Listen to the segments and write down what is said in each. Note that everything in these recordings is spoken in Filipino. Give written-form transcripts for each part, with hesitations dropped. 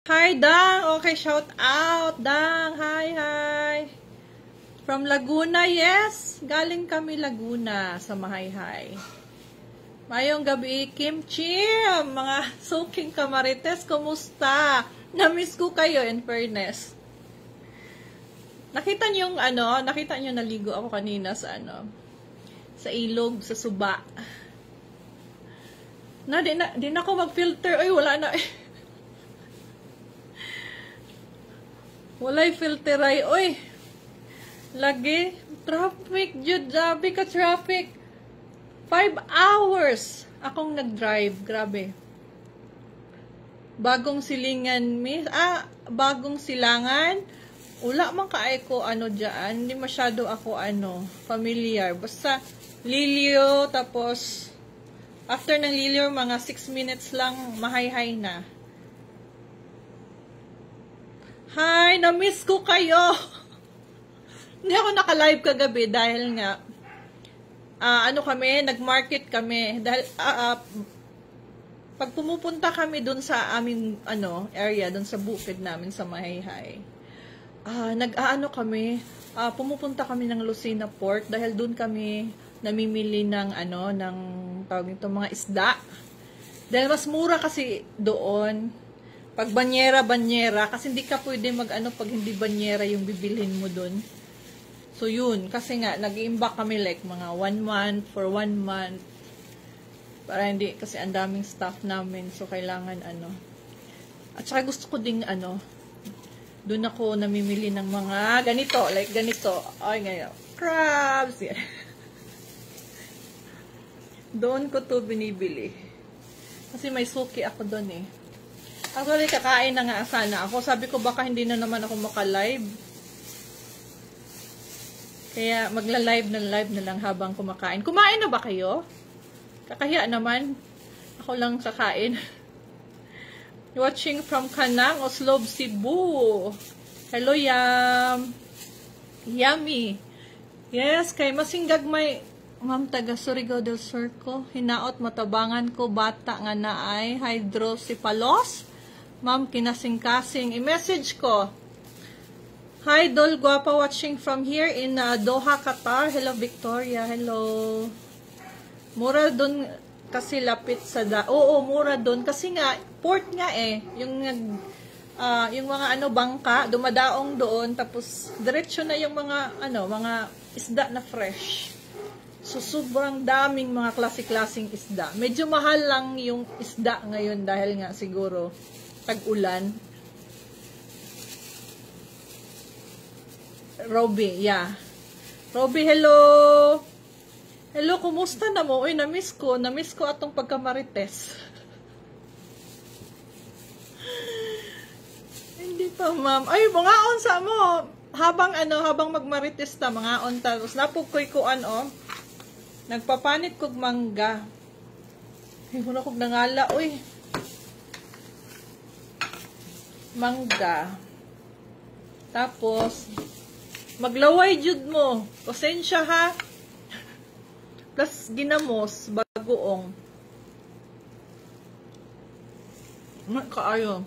Hi, Dang! Okay, shout out, Dang! Hi! From Laguna, yes! Galing kami Laguna sa Mahayhay. Mayong gabi, Kim Chim! Mga suking kamarites, kumusta? Namiss ko kayo, in fairness. Nakita niyo naligo ako kanina sa sa ilog, sa suba. Di na ako mag-filter. Ay, wala na eh. Walay filter ay, oy. Lagi, traffic, jud, sabi ka traffic. 5 hours akong nag-drive, grabe. Bagong silangan. Wala man kaay ko dyan, hindi masyado ako familiar. Basta Lilio, tapos after ng Lilio, mga 6 minutes lang, mahayhay na. Hi, na-miss ko kayo. Hindi ako naka-live kagabi dahil nga nag-market kami dahil pag pumupunta kami dun sa aming area dun sa bukid namin sa Mahayhay. Pumupunta kami ng Lucena Port dahil dun kami namimili ng tawag nito, mga isda. Dahil mas mura kasi doon. Pag banyera, kasi hindi ka pwede pag hindi banyera yung bibilhin mo dun. So, yun. Kasi nga, nag-iimbak kami like mga 1 month, for 1 month. Para hindi, kasi ang daming staff namin. So, kailangan At saka gusto ko ding dun ako namimili ng mga ganito, like ganito. Ay, ngayon. Crabs! Yan. Doon ko to binibili. Kasi may suki ako doon eh. Actually, kakain na nga sana ako. Sabi ko, baka hindi na naman ako maka-live. Kaya, magla-live na lang habang kumakain. Kumain na ba kayo? Kakahiya naman. Ako lang kakain. Watching from Kanang, Oslob, Cebu. Hello, Yam. Yummy. Yes, kay masinggag may Ma'am taga Surigao del Sur ko. Hinaot matabangan ko bata nga naay hydrocephalus. Ma'am, kinasing-kasing. I-message ko. Hi, Dol Guapa, watching from here in Doha, Qatar. Hello, Victoria. Hello. Mura dun kasi lapit sa Oo, mura dun. Kasi nga, port nga eh. Yung mga bangka, dumadaong doon. Tapos, diretso na yung mga isda na fresh. So, sobrang daming mga klase-klaseng isda. Medyo mahal lang yung isda ngayon dahil nga siguro tag-ulan. Robby, yeah. Robby, hello! Hello, kumusta na mo? Uy, na-miss ko. Na-miss ko atong pagkamarites. Hindi pa, ma'am. Ay, mga onsa mo. Habang magmarites ta, mga onta. Tapos napugkoy ko nagpapanit kog mangga. Ay, muna kog nangala, uy. Mangga. Tapos, maglaway jud mo. Pasensya ha. Plus, ginamos, bagoong. Kaayo.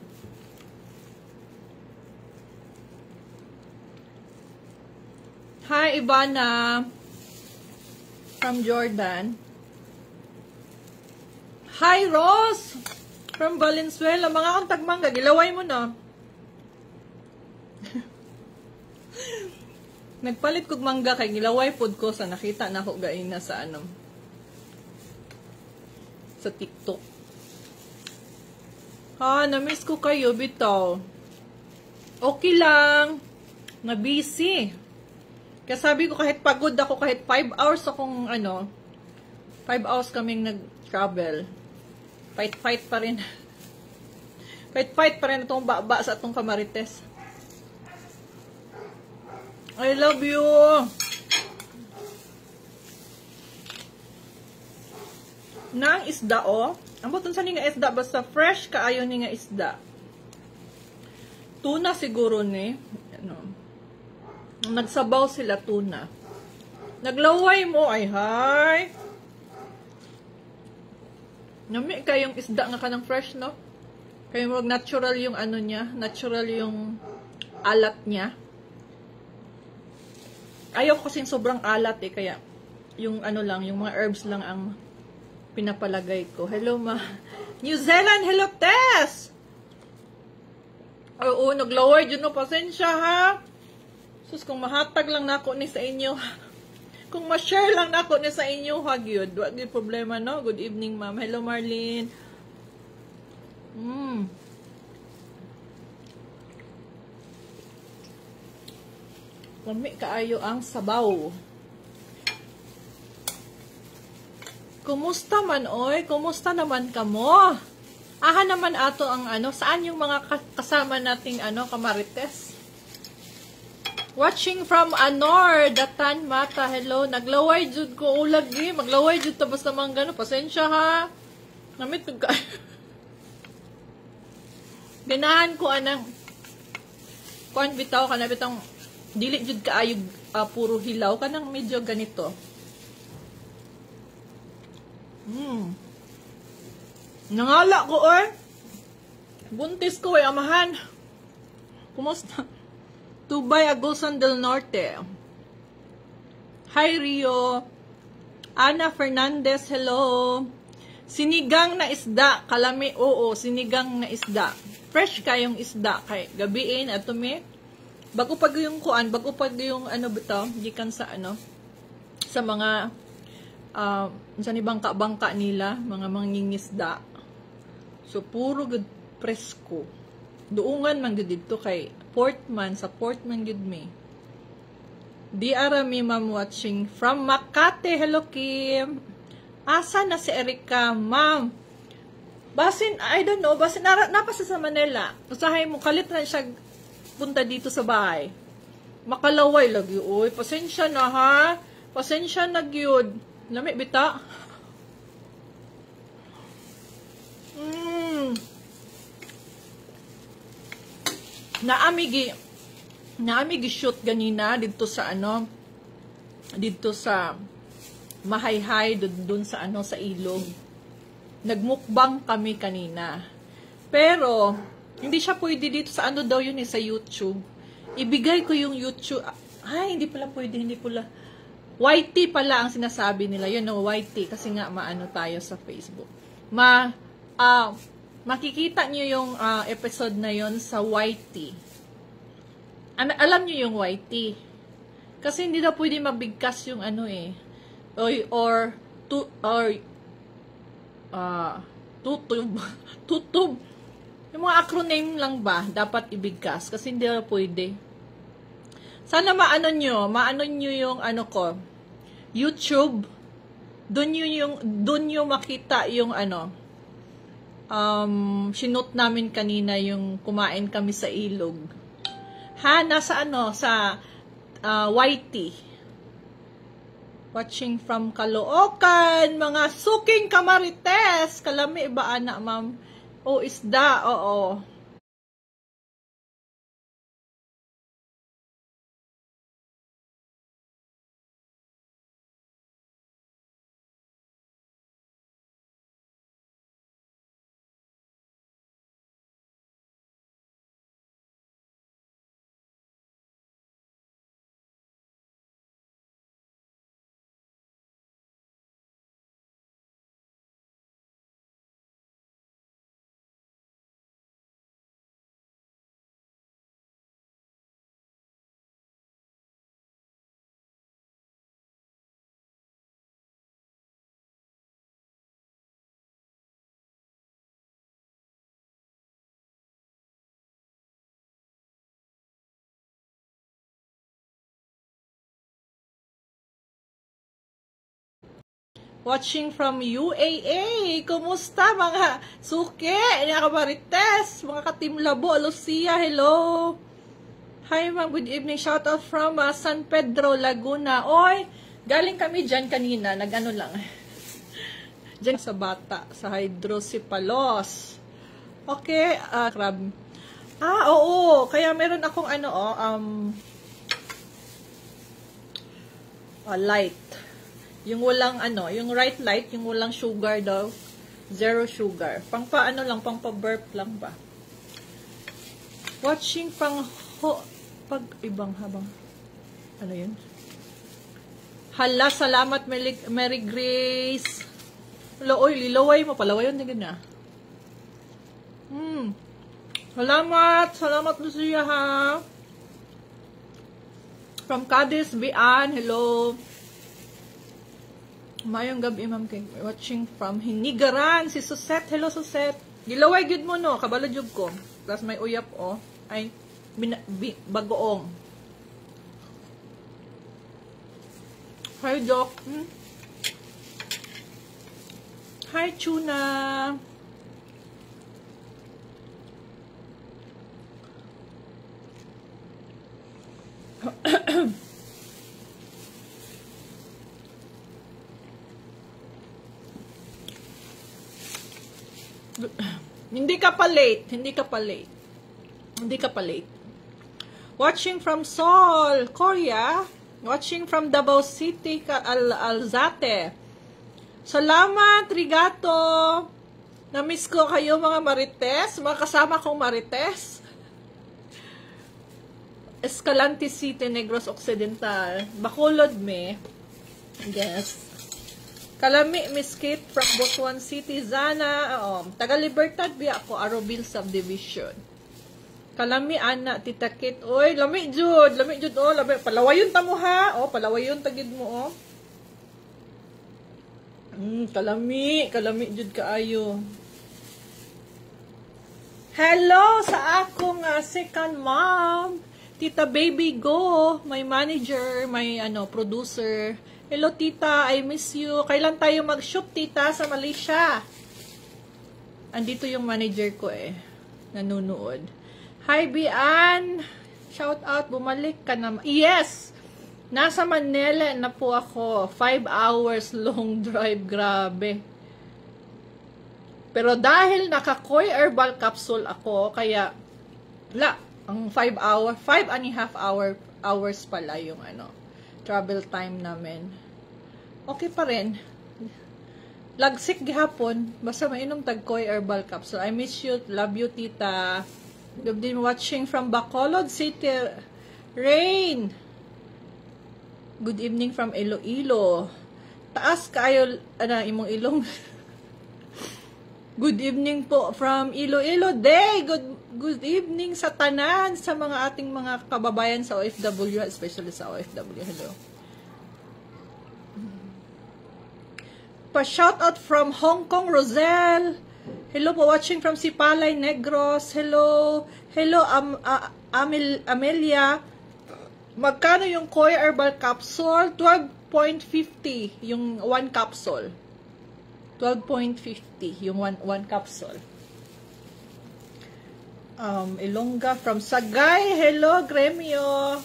Hi, Ivana. From Jordan. Hi, Ross. From Valenzuela. Mga untag mangga, gilaway mo na. Nagpalit kog mangga kay gilaway pod ko sa nakita na ako gaina sa sa TikTok. Na-miss ko kayo bitaw. Okay lang. Na busy. Kaya sabi ko kahit pagod ako, kahit 5 hours akong 5 hours kaming nag-travel. Fight pa rin. Fight pa rin itong baba sa itong kamarites. I love you. Nang isda Ang button sa ni nga isda basta fresh kaayo ni nga isda. Tuna siguro ni. Nagsabaw sila tuna. Naglaway mo ay hi. Nami kayong isda nga kanang fresh no. Kaya mag natural yung ano niya, natural yung alat niya. Ayaw ko kasing sobrang alat eh, kaya yung ano lang, yung mga herbs lang ang pinapalagay ko. Hello ma. New Zealand, hello Tess! Oo, nag-lower yun no, pasensya ha. Sus, kung mahatag lang na ako ni sa inyo. Kung ma-share lang na ako ni sa inyo, hag yun. Wag yung problema, no? Good evening, ma'am. Hello, Marlene. Lami kaayo ang sabaw. Kumusta man, oy? Kumusta naman kamo? Aha naman ato ang ano, saan yung mga kasama nating ano, kamarites? Watching from Anor, Datan Mata, hello. Naglaway jud ko ulag ni, maglaway jud ta basta man gano, pasensya ha. Namit ko ka. Ganahan ko anang kuan bitaw kana bitang dili jud kaayog puro hilaw kanang medyo ganito. Nangala ko oy. Buntis ko ay amahan. Kumusta? Tubay, Agusan del Norte. Hi Rio. Ana Fernandez, hello. Sinigang na isda, kalami, oo, sinigang na isda. Fresh kayong isda kay gabiin at tumi. Bago pag yung kuan, bago pag yung ano bitaw, gikan sa ano sa mga sa bangka-bangka nila, mga mangingisda. So puro good presko. Duungan man gud dito kay Portman, sa Portman gud me. Di arami ma'am watching from Makati. Hello Kim. Asa na si Erika, ma'am? Basin, I don't know, basin napasa sa Manila. Usahay mo kalit na siya punta dito sa bahay. Makalaway lagi, oy. Pasensya na ha. Pasensya na gyud. Lami bita. Naamigi shoot ganina dito sa ano, dito sa Mahayhay, dun sa ano, sa ilog. Nagmukbang kami kanina. Pero hindi siya pwede dito sa ano daw yun sa YouTube. Ibigay ko yung YouTube. Ay, hindi pala pwede, hindi pala. YT pala ang sinasabi nila. Yun, no, YT. Kasi nga, maano tayo sa Facebook. Makikita nyo yung episode na yon sa YT. Alam nyo yung YT. Kasi hindi daw pwede mabigkas yung ano eh. Tutub. Yung mga acronym lang ba, dapat ibigkas. Kasi hindi daw pwede. Sana maano nyo yung ano ko, YouTube. Doon nyo makita yung ano, sinot namin kanina yung kumain kami sa ilog. Ha, nasa ano, sa YT. Watching from Caloocan, mga suking kamarites. Kalami ba anak, ma'am? O isda, oo. Watching from UAA. Kumusta mga suke, mga kamarites, mga katim Labo, Lucia, hello. Hi ma'am, good evening. Shout out from San Pedro, Laguna. Oy, galing kami dyan kanina, nag-ano lang. Dyan sa bata, sa hydrocephalus. Okay, crab. Oo, kaya meron akong ano, light. Yung walang ano, yung right light, yung walang sugar daw. Zero sugar. Pang paano lang, pang pa-burp lang ba? Watching pag ibang habang. Ano yun? Hala, salamat Mary Grace. Hala, oy, lilaway mo. Palaway yun, tingin na. Salamat. Salamat, Lucia, ha. From Cadiz, Bian. Hello. Mayong gabi, ma'am, kay watching from Hinigaran. Si Susette. Hello, Susette. Gilaway, good mo, no. Kabalo jug ko. Plus may uyap, oh. Ay, bagoong. Hi, Doc. Hi, Tuna. Hindi ka pa late. Hindi ka pa late. Hindi ka pa late. Watching from Seoul, Korea. Watching from Davao City, Alzate. Salamat, Rigato. Na-miss ko kayo, mga Marites. Mga kasama kong Marites. Escalante City, Negros Occidental. Bacolod, me. Yes. Kalami, Miss Kate from Butuan City, Zana. Taga Libertad, biya ako, Arobil Subdivision. Kalami, Ana, Tita Kate. Oy, lami, Jud. Lami, Jud, oh. Lami. Palawayon tamo, ha. Oh, palawayon, tagid mo, oh. Kalami. Kalami, Jud, kaayo. Hello sa akong second mom. Tita Baby Go, my manager, my producer. Hello tita, I miss you. Kailan tayo mag-shoot tita sa Malaysia? Andito yung manager ko nanunood. Hi Bian, shout out, bumalik ka na. Yes, nasa Manila na po ako. 5 hours long drive, grabe. Pero dahil naka-Koi Herbal Capsule ako, kaya ang 5 and a half hours pala yung travel time namin. Okay pa rin. Lagsik gihapon, basta mainom tag Koi Herbal Capsule. I miss you, love you tita. You've been watching from Bacolod City. Rain. Good evening from Iloilo. Taas kayo imong ilong. Good evening po from Iloilo Day. Good evening sa tanan, sa mga ating mga kababayan sa OFW, especially sa OFW. Hello. Pa-shoutout from Hong Kong, Roselle. Hello po, watching from Sipalay, Negros. Hello. Hello, Amelia. Magkano yung Koi Herbal Capsule? 12.50 yung 1 capsule. 12.50 yung 1 capsule. Ilongga from Sagay. Hello, Gremio.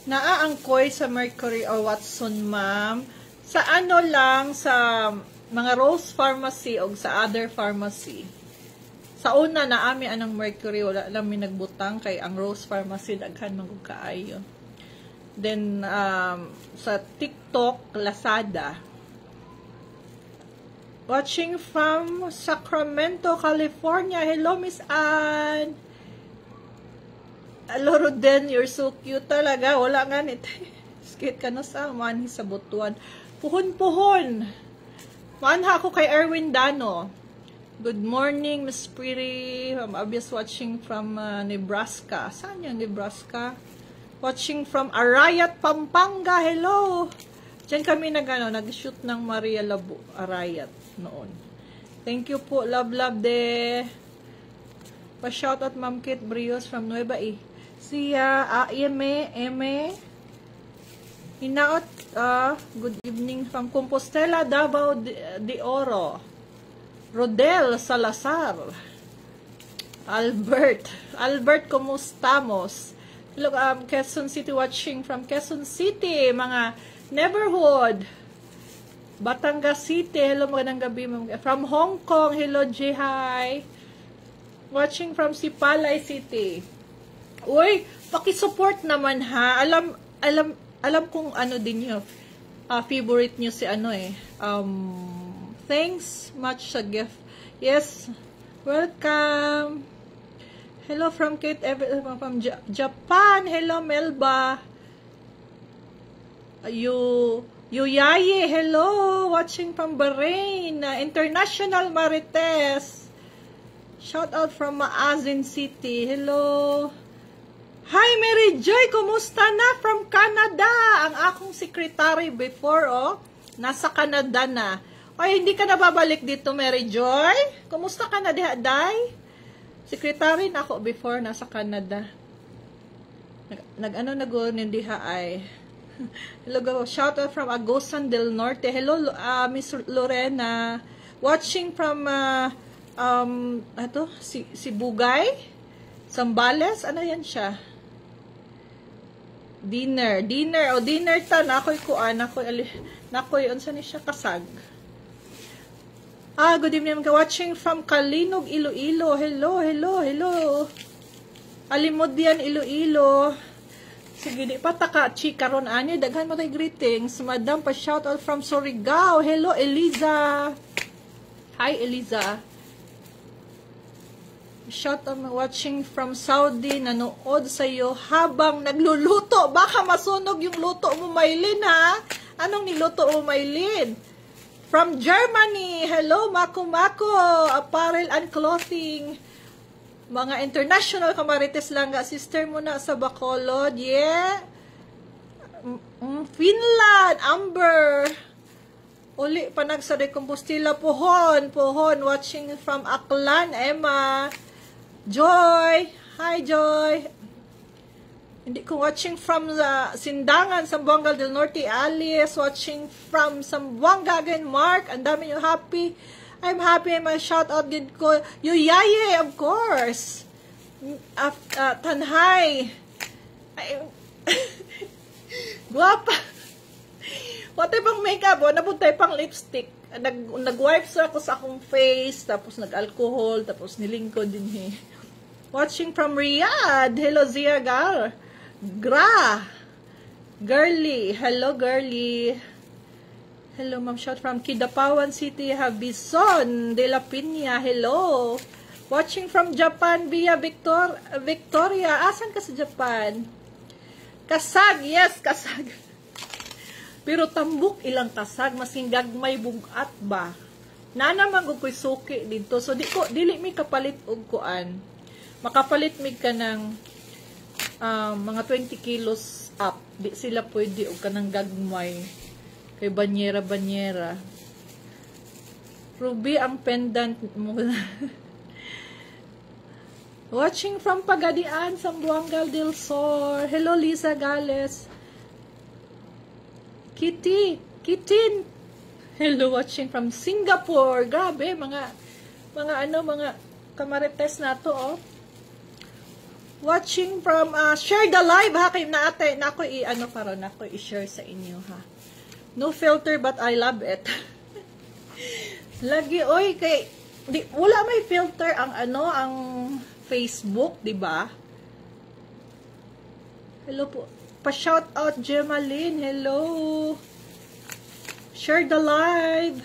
Naaangkoy sa Mercury or Watson, ma'am. Sa sa mga Rose Pharmacy o sa other pharmacy. Sa una na ami anang Mercury, wala lang mi nagbutang kay ang Rose Pharmacy daghan magkaayo. Then sa TikTok, Lazada. Watching from Sacramento, California. Hello, Miss Ann. Hello, Roden. You're so cute talaga. Wala nga nito. Skit ka na sa manhi sa butuan. Puhon-puhon. Maanha ako kay Erwin Dano. Good morning, Miss Pretty. I'm obvious watching from Nebraska. Saan yung Nebraska? Watching from Arayat, Pampanga. Hello. Diyan kami nag-shoot ng Maria Labo, Arayat noon. Thank you po. Love de. Pa-shoutout Ma'am Kate Brios from Nueva Ecija. Eme. Hinaot. Good evening from Compostela, Davao de Oro. Rodel Salazar. Albert, kumustamos? Hello, Quezon City, watching from Quezon City. Mga neighborhood. Batangas City, hello, magandang gabi. From Hong Kong, hello, Jihay. Watching from Sipalay City. Uy, paki-support naman ha. Alam kung ano din yung favorite nyo si thanks much sa gift. Yes, welcome. Hello from from Japan. Hello, Melba. Yuyaye, hello. Watching from Bahrain. International Marites. Shout out from Maazin City. Hello. Hi, Mary Joy. Kumusta na from Canada? Ang akong secretary before, nasa Canada na. Ay, hindi ka na babalik dito, Mary Joy? Kumusta ka na, Day? Secretary na ako before, nasa Canada. Nag-diha ay. Hello, shout out from Agosan del Norte. Hello, Miss Lorena. Watching from, si Bugay? Sambales? Ano yan siya? Dinner ta. Nakoy kuan. Nakoy, unsa ni siya kasag. Good evening. Watching from Kalinog, Iloilo. Hello. Alimodian, Iloilo. Sige, di pa taka. Chika ron ani. Daghan mo tayo greetings. Madam, pa shout out from Surigao. Hello, Eliza. Hi, Eliza. Shout out watching from Saudi. Nanood sa'yo habang nagluluto. Baka masunog yung luto mo, Maylin, ha? Anong niluto mo, Maylin? From Germany, hello, Mako, apparel and clothing. Mga international kamarites lang, sister mo na sa Bacolod, yeah. Finland, Amber. Uli, panag sa Recompostela, Pohon, watching from Aklan, Emma. Joy, hi Joy. Hindi ko watching from the Sindangan, Zamboanga del Norte, Alice. Watching from Zamboanga again, Mark. Ang dami yung happy. I'm happy. May shout out din ko. Yuyaye, of course. Tanhay. Guwapa. What ibang makeup? Nabuntay pang lipstick. Nag-wipes ako sa akong face. Tapos nag-alcohol. Tapos nilingkod din. Watching from Riyadh. Hello, Zia Gar. Girly. Hello, Girly. Hello, Ma'am. Shout from Kidapawan City, Habison de la Piña. Hello. Watching from Japan via Victoria. Asan ka sa Japan? Kasag. Yes, kasag. Pero tambok ilang kasag. Masing gagmay bugat ba? Nanamang ko'y suki dito. So, dili mi kapalit og kuan. Makapalit mi ka ng mga 20 kilos up. Di sila pwede o kanang gagmay. Kay banyera. Ruby ang pendant mo. Watching from Pagadian, Zamboanga del Sur. Hello, Lisa Gales. Kitin. Hello, watching from Singapore. Grabe, mga kamarites na to, Watching from, share the live, ha, kayo na ate, na ako i-share sa inyo, ha. No filter, but I love it. Lagi, wala may filter ang Facebook, di ba? Hello po. Pa-shout out, Gemaline, hello. Share the live.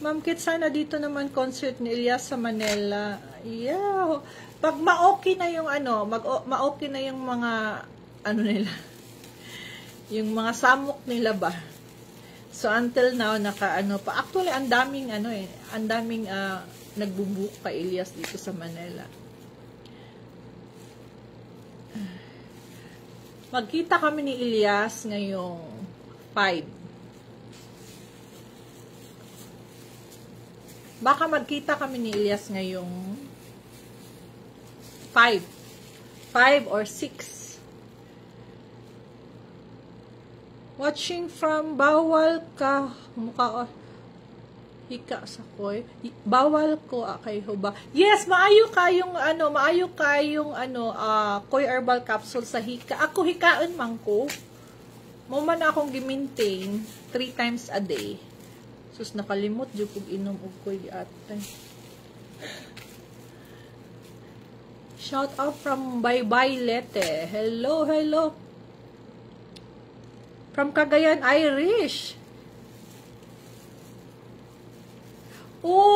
Ma'am Kit, sana dito naman concert ni Elias sa Manila. Yeah. Pag ma-okay na yung ma-okay na yung mga nila. Yung mga samok nila ba. So until now pa. Actually ang daming nagbubook pa Elias dito sa Manila. Magkita kami ni Elias ngayong 5. Baka magkita kami ni Elias ngayong 5 or 6. Watching from bawal ka mukha hika sa koy. Bawal ko kay huba. Yes, maayo kayong koy herbal capsule sa hika. Ako hikaon man ko. Mo man akong gi-maintain 3 times a day. Sus nakalimot jud kog inom og koy di atay. Shout out from Bye Lete. Hello. From Cagayan, Irish.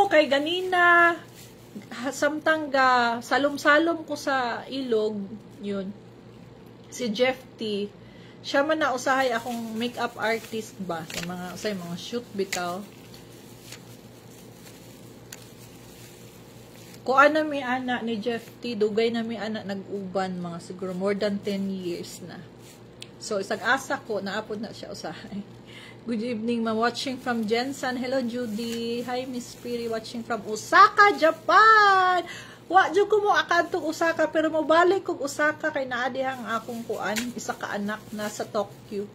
Kay ganina. samtang salom-salom ko sa ilog, yun, si Jeff T, siya man na usahay akong makeup artist ba, sa mga shoot bitaw. Kuan na mi anak ni Jeff T, dugay na mi anak nag-uban, mga siguro more than 10 years na. So, isang asa ko, naapod na siya usahay. Good evening, ma'am. Watching from Jensen. Hello, Judy. Hi, Miss Piri. Watching from Osaka, Japan. Wa jud ko mo akadtong Osaka, pero mobalik kog Osaka kay naa dihang akong kuan, isa ka anak na sa Tokyo.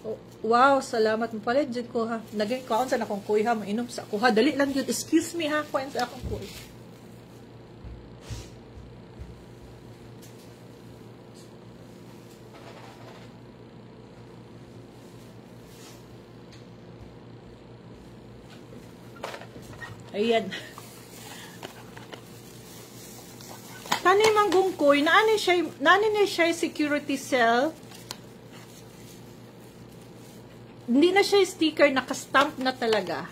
Oh, wow, salamat mo pala jud ko ha. Nagay kaon sa akong kuy ha, mainom sa kuha. Dali lang jud. Excuse me ha, kuan sa akong kuy. Ayan. Kani manggungkoy, naani siya security cell. Hindi na siya sticker, naka-stamp na talaga.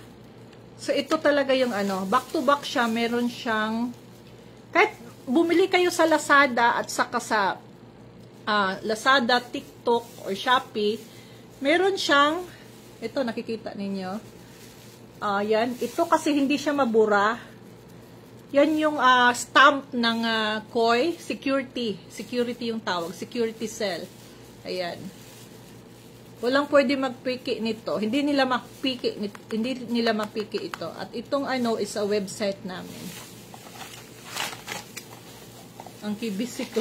So, ito talaga yung ano, back to back siya, meron siyang, kahit bumili kayo sa Lazada at saka sa Lazada, TikTok, or Shopee, meron siyang, ito nakikita ninyo, yan. Ito kasi hindi siya mabura. Yan yung stamp ng KOI. Security. Security yung tawag. Security cell. Ayan. Walang pwede magpiki nito. Hindi nila mapiki ito. At itong ano is a website namin. Ang kibisi ko.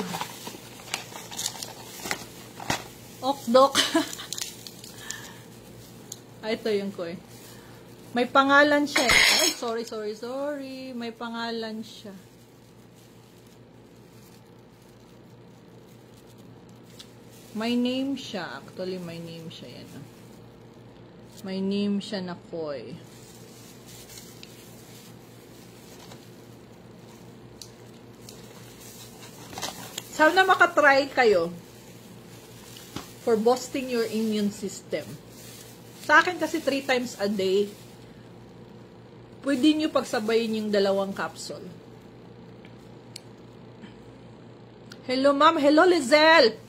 Okdok. Ito yung KOI. May pangalan siya. Ay, sorry. May pangalan siya. May name siya. Actually, may name siya. Yan. May name siya na KOI. Sana makatry kayo for boosting your immune system. Sa akin kasi 3 times a day, pwede nyo pagsabayin yung 2 capsule. Hello, ma'am. Hello, Lizelle.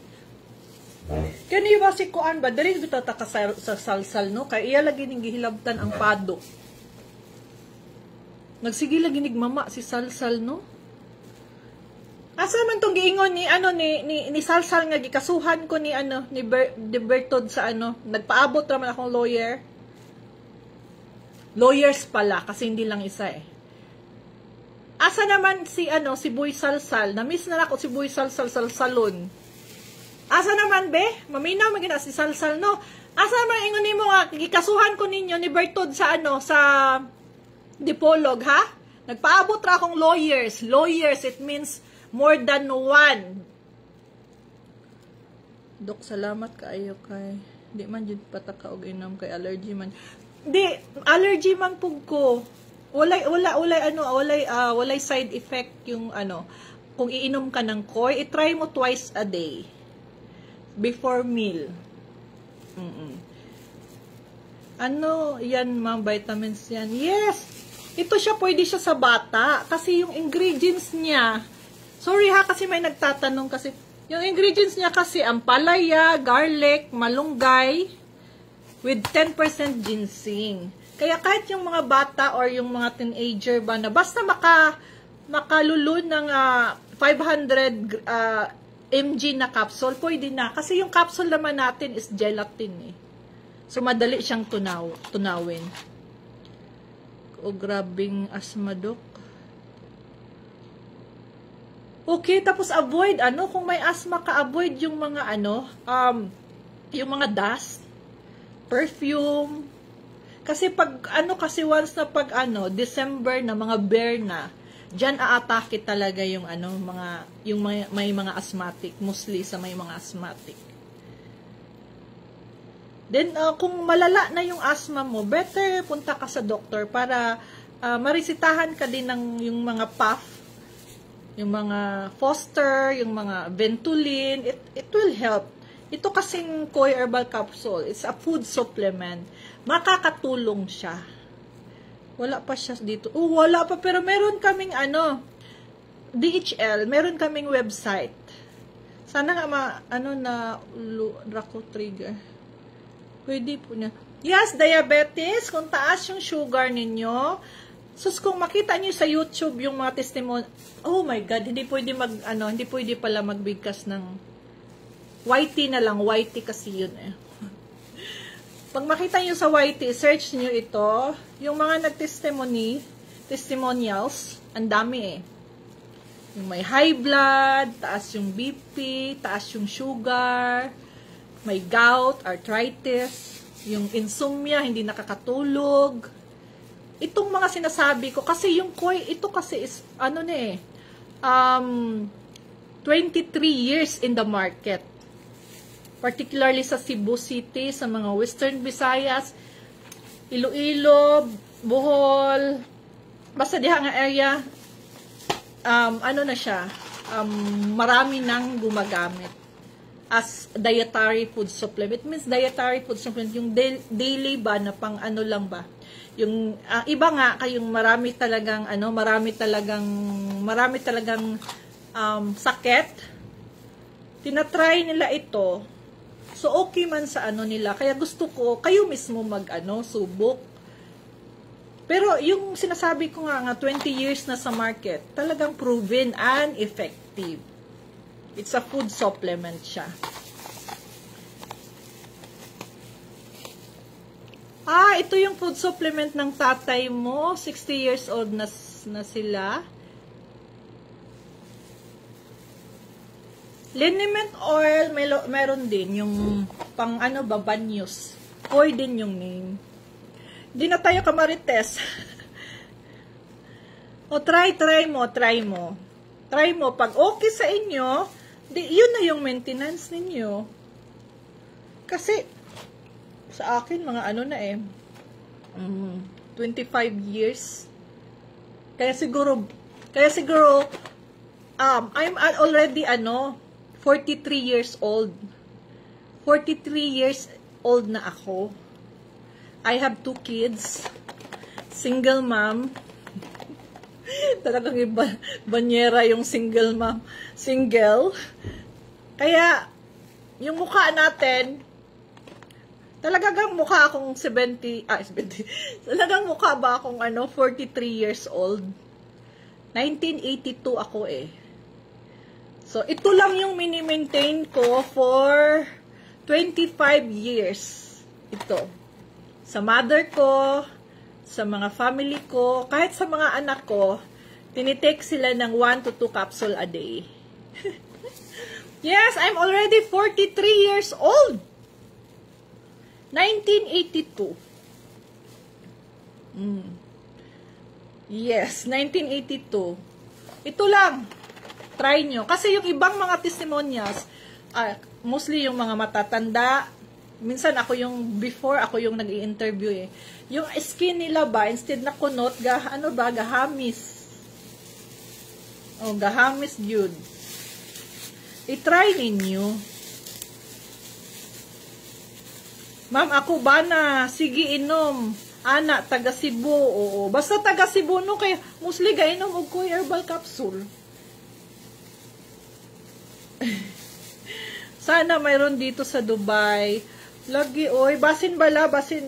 Kani ba si Kuan ba? Dari dito ta sa salsal, no? Kaya iya lagi ning gihilabtan ang pado. Nagsige lagi nig mama si salsal, no? Asa man tong giingon ni ni salsal nga gikasuhan ko ni ni Bertod sa nagpaabot ra man akong lawyer. Lawyers pala, kasi hindi lang isa eh. Asa naman si Boy Salsal? Na-miss na ako si Boy Salsal sa salon. Asa naman be? Maminaw magina si Salsal, no? Asa naman ingon nimo nga gikasuhan ko ninyo ni Bertod sa sa Dipolog, ha? Nagpaabot ra akong lawyers. Lawyers, it means more than one. Dok, salamat kaayo kay. Di man jud pataka og inom kay allergy man. Di, allergy man pug ko. Walay side effect yung kung iinom ka ng KOI, i-try mo twice a day before meal. Yan ma'am, vitamins yan. Yes! Ito siya, pwede siya sa bata kasi yung ingredients niya, sorry ha, kasi may nagtatanong kasi, yung ingredients niya kasi, ampalaya, garlic, malunggay, with 10% ginseng. Kaya kahit yung mga bata or yung mga teenager ba na basta makalulun ng 500 mg na capsule, pwede na. Kasi yung capsule naman natin is gelatin eh. So madali siyang tunawin. O grabing asma, Dok. Okay, tapos avoid kung may asthma ka, avoid yung mga yung mga dust, perfume. Kasi kasi once na December na mga bear na, diyan aatake talaga yung may mga asthmatic, mostly sa may mga asthmatic. Then kung malala na yung asthma mo, better punta ka sa doktor para maresitahan ka din ng yung mga puff, yung mga Foster, yung mga Ventolin. It will help. Ito kasing KOI herbal capsule, it's a food supplement. Makakatulong siya. Wala pa siya dito. Oh, wala pa. Pero meron kaming ano, DHL. Meron kaming website. Sana nga Draco Trigger. Pwede po na. Yes, diabetes. Kung taas yung sugar ninyo. Sus, kung makita nyo sa YouTube yung mga testimony. Oh my God, hindi pwede hindi pwede pala magbigkas ng whitey na lang. Whitey kasi yun eh. Pag makita nyo sa YT, search nyo ito. Yung mga testimonials, ang dami eh. Yung may high blood, taas yung BP, taas yung sugar, may gout, arthritis, yung insomnia, hindi nakakatulog. Itong mga sinasabi ko, kasi yung koi, ito kasi is, 23 years in the market. Particularly sa Cebu City, sa mga Western Visayas, Iloilo, Bohol, basta diha nga area, na siya, marami nang gumagamit as dietary food supplement. It means dietary food supplement, yung daily ba na pang lang ba? Yung iba nga kayong marami talagang sakit. Tinatry nila ito. So, okay man sa nila. Kaya gusto ko, kayo mismo subok. Pero, yung sinasabi ko nga 20 years na sa market, talagang proven and effective. It's a food supplement siya. Ito yung food supplement ng tatay mo. 60 years old na sila. Liniment oil, meron din yung pang banyos. Koi din yung name. Hindi na tayo kamarites. O try mo. Try mo. Pag okay sa inyo, yun na yung maintenance ninyo. Kasi, sa akin, mga 25 years. Kaya siguro, I'm already 43 years old. 43 years old na ako. I have 2 kids. Single mom. Talagang banyera yung single mom. Single. Kaya, yung mukha natin, talagang mukha akong 70. Talagang mukha ba akong 43 years old? 1982 ako eh. So, ito lang yung mini-maintain ko for 25 years. Ito. Sa mother ko, sa mga family ko, kahit sa mga anak ko, tinitake sila ng 1 to 2 capsule a day. Yes, I'm already 43 years old. 1982. Yes, 1982. Ito lang. Try nyo. Kasi yung ibang mga testimonials, mostly yung mga matatanda, minsan ako yung nag-i-interview eh. Yung skin nila ba, instead na kunot, gahamis. Oh, gahamis dude. I-try ninyo. Ma'am, ako ba na? Sige, inom. Ana, taga Cebu. Oo. Basta taga Cebu, no? Kaya, mostly gainom og Koi herbal capsule. Sana mayroon dito sa Dubai. Lagi, oy. Basin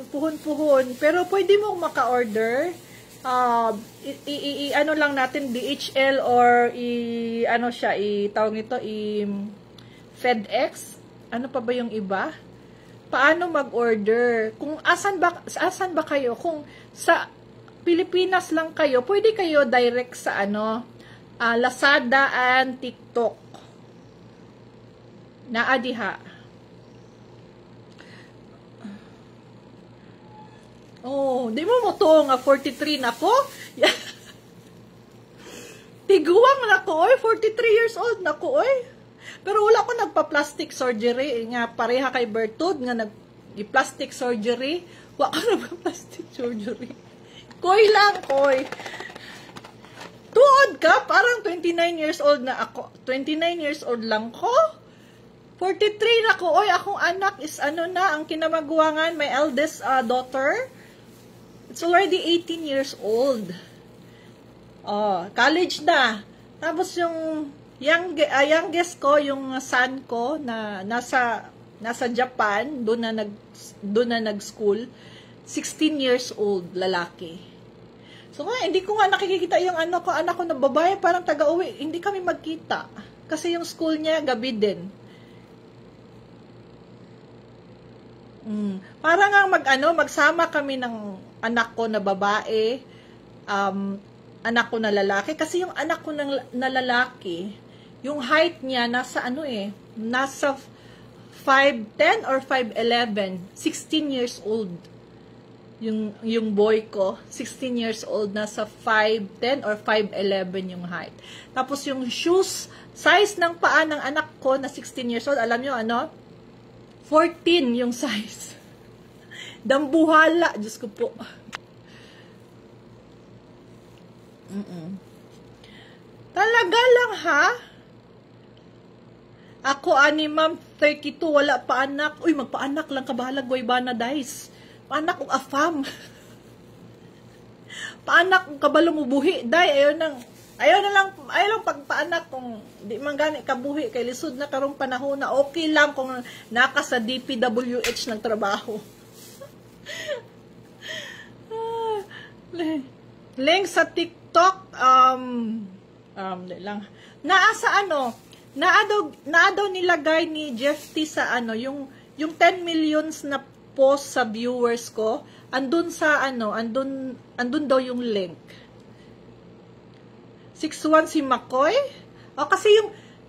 puhon-puhon. Pero pwede mong maka-order. Lang natin, DHL or tawag nito, FedEx. Ano pa ba yung iba? Paano mag-order? Kung asan ba kayo? Kung sa Pilipinas lang kayo, pwede kayo direct sa Lazada and TikTok. Naadiha. Oh, di mo to nga 43 na ko? Tiguang na ko, oy. 43 years old na ko, oy. Pero wala ko nagpa-plastic surgery. Nga pareha kay Bertud, nga nag-plastic surgery. Wala ko nagpa-plastic surgery. Koi lang, koi. Tuod ka, parang 29 years old na ako. 29 years old lang ko. 43 na ko. Oy, akong anak is ang kinamaguwangan, my eldest daughter. It's already 18 years old. Oh, college na. Tapos yung youngest ko, yung son ko na nasa Japan, doon na nag-school, 16 years old, lalaki. So nga, hindi ko nga nakikita yung anak ko na babae, parang taga-uwi, hindi kami magkita. Kasi yung school niya, gabi din. Para nga magsama kami ng anak ko na babae, anak ko na lalaki. Kasi yung anak ko na lalaki, yung height niya nasa nasa 5'10 or 5'11, 16 years old. Yung boy ko, 16 years old, nasa 5'10 or 5'11 yung height. Tapos yung shoes, size ng paa ng anak ko na 16 years old, alam nyo 14 yung size. Dambuhala, Diyos ko po. Talaga lang ha? Ako, ma'am, 32, wala pa anak. Uy, magpaanak lang kabahalag, Guaybana Dice. Paanak kong afam. Paanak kong kabalo mo buhi. Day, ayaw lang pagpaanak kung di man gani kabuhi. Kay lisod na karong panahon na okay lang kung naka sa DPWH ng trabaho. Link sa TikTok, lang. Naasa naadaw nilagay ni Jeff T sa yung 10 millions na post sa viewers ko, andun daw yung link. 61 si McCoy? Kasi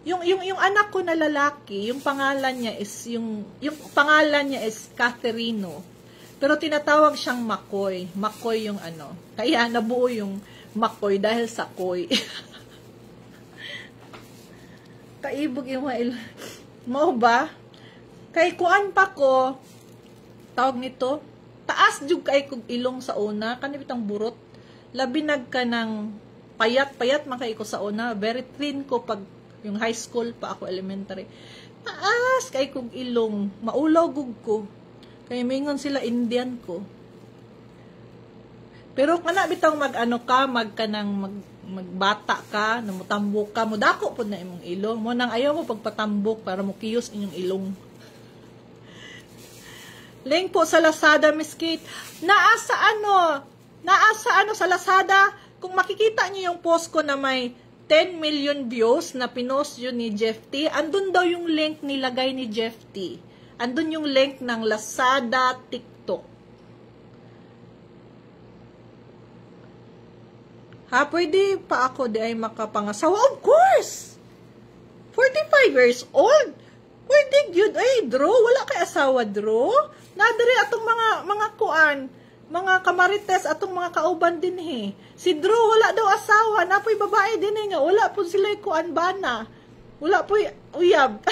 yung anak ko na lalaki, yung pangalan niya is Catherino. Pero tinatawag siyang McCoy. McCoy yung Kaya nabuo yung McCoy dahil sa koy. Kaibog yung mo ba? Kay kuan pa ko, tawag nito, taas jug kay kog ilong sa una, kanibitang burot. Labinag ka ng payat man kay ko sa una, very thin ko pag yung high school pa ako, elementary. Taas kay kog ilong, maulaw gug ko. Kay mingon sila Indian ko. Pero kana bitang magbata ka, namutambok ka, mudako po na imong ilong. Mo nang ayaw mo pagpatambok para mo kiyos inyong ilong. Link po sa Lazada, Miss Kate. Naasa sa Lazada, kung makikita niyo yung post ko na may 10 million views na pinost yun ni Jeff T, andun daw yung link nilagay ni Jeff T. Andun yung link ng Lazada TikTok. Pwede pa ako di ay makapangasawa? Of course! 45 years old? Pwede yun. Draw. Wala kay asawa, draw. Nadari atong mga kuan, mga kamarites, atong mga kauban din he. Si Drew, wala daw asawa. Napoy babae din nga. Wala po sila kuan bana. Wala po uyab.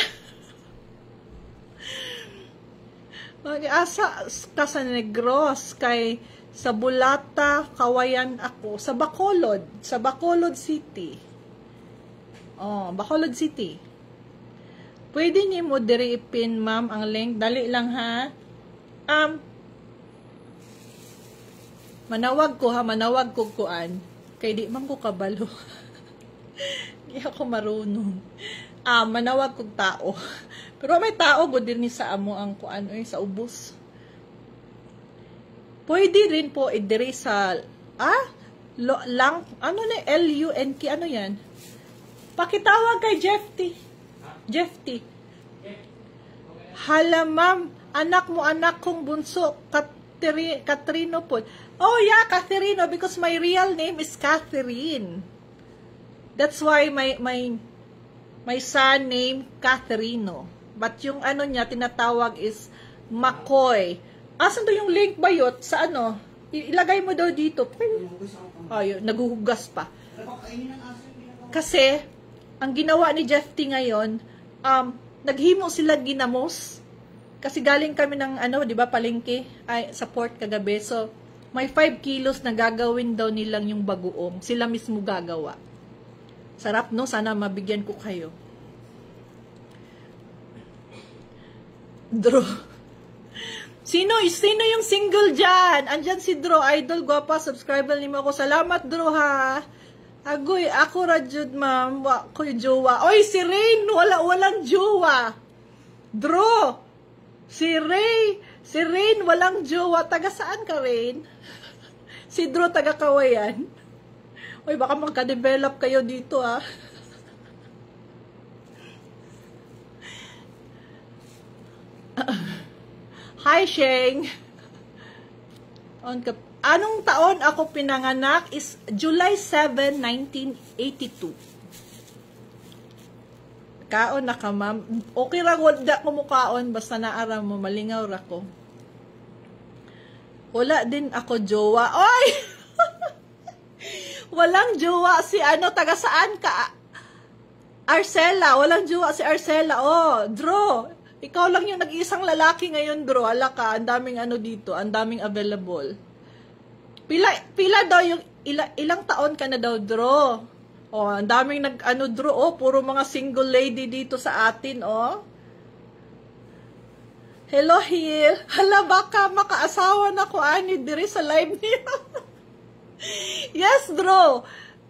Mag-asa ka sa Negros, kay sa Bulata, Kawayan ako. Sa Bacolod City. Bacolod City. Pwede niyo mo diri ipin, ma'am, ang link. Dali lang, ha? Manawag ko kuan. Kay di man ko kabalo. Di ako marunong. Manawag ko tao. Pero may tao go din ni sa amo ang kuan sa ubos. Pwede rin po idiri sa LUNK, ano yan? Pakitawag kay Jeff T. Hala, ma'am, anak kong bunso, Caterino po. Oh yeah, Caterino, because my real name is Catherine. That's why my son name Caterino. But yung niya tinatawag is McCoy. Asan to yung link ba yun? Sa ilagay mo daw dito. Ayun, naguhugas pa. Kasi, ang ginawa ni Jeff T ngayon, naghimo sila ginamos. Kasi galing kami ng, di ba, palengke, sa port kagabi. So, may 5 kilos na gagawin daw nilang yung bagoong. Sila mismo gagawa. Sarap, no? Sana mabigyan ko kayo. Sino yung single dyan? Andyan si Dro, idol, gwapa, subscriber ni mo ako. Salamat, Dro, ha? Agoy, ako rajud, ma'am. Ko yung jowa. Oy, si Rain, walang jowa. Dro, si Rain, walang jowa. Taga saan ka, Rain? Si Dro, taga Kawayan. Oy, baka magka-develop kayo dito, ha? Hi, Sheng. Anong taon ako pinanganak is July 7, 1982. Kaon na ka, ma'am. Okay ra, wala ko mukaon. Basta naara mo, malingaw ra ko. Wala din ako jowa. Oy! Walang jowa si taga saan ka? Arcela. Walang jowa si Arcela. Oh, Dro. Ikaw lang yung nag-iisang lalaki ngayon, Dro. Ala ka, ang daming dito, ang daming available. Pila daw yung, ilang taon ka na daw, Dro? Oh, ang daming Dro, oh, puro mga single lady dito sa atin, oh. Hello, Hill. Hala, baka makaasawa na ko, diri sa live niyo. Yes, Dro.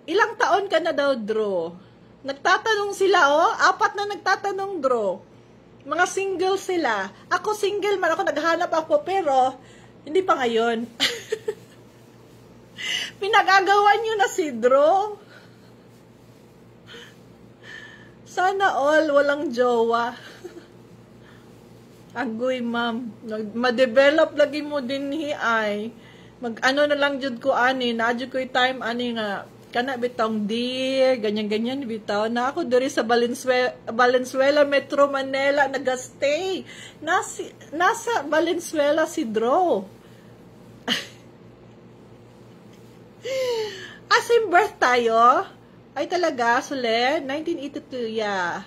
Ilang taon ka na daw, Dro? Nagtatanong sila, oh. 4 na nagtatanong, Dro. Mga single sila. Ako single man, ako naghahanap ako, pero hindi pa ngayon. Pinagagawa nyo na si Dro. Sana all walang jowa. Agoy, ma'am. Ma-develop lagi mo din ay. Na lang jud ko na jud ko time nga kana bitong dear, ganyan-ganyan bitaw. Na ako diri sa Valenzuela, Metro Manila, nagastay. Nasa Valenzuela si Dro. Same birth tayo? Ay talaga, Sule? 1982, yeah.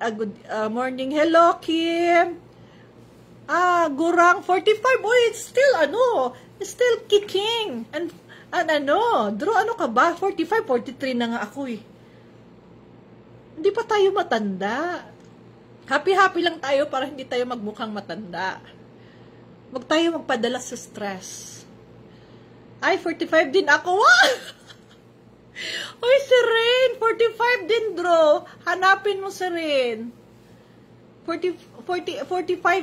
Good morning. Hello, Kim. Gurang 45. Boy, it's still, still kicking. And Dro, ka ba? 45, 43 na nga ako, eh. Hindi pa tayo matanda. Happy-happy lang tayo para hindi tayo magmukhang matanda. Wag tayo magpadala sa stress. Ay, 45 din ako. Uy, si Rain, 45 din, Dro. Hanapin mo si Rain. 45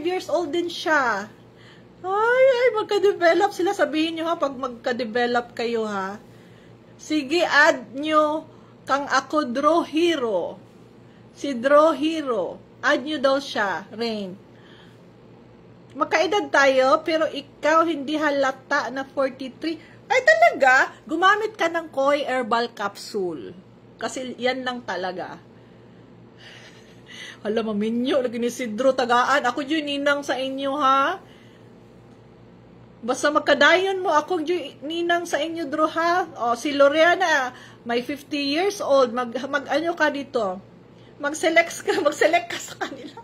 years old din siya. Ay, magka-develop sila. Sabihin nyo, ha, pag magka-develop kayo, ha. Sige, add nyo kang ako, Dro Hero. Si Dro Hero. Add nyo daw siya, Rain. Magkaedad tayo, pero ikaw hindi halata na 43. Ay, talaga? Gumamit ka ng Koi Herbal Capsule. Kasi yan lang talaga. Hala, maminyo. Lagi ni si Dro, tagaan. Ako yun, ninang sa inyo, ha? Basta magkadayon mo, ako yun, ninang sa inyo, Dro, ha? O, si Loriana, may 50 years old. Mag-ano ka dito? Mag-select ka sa kanila.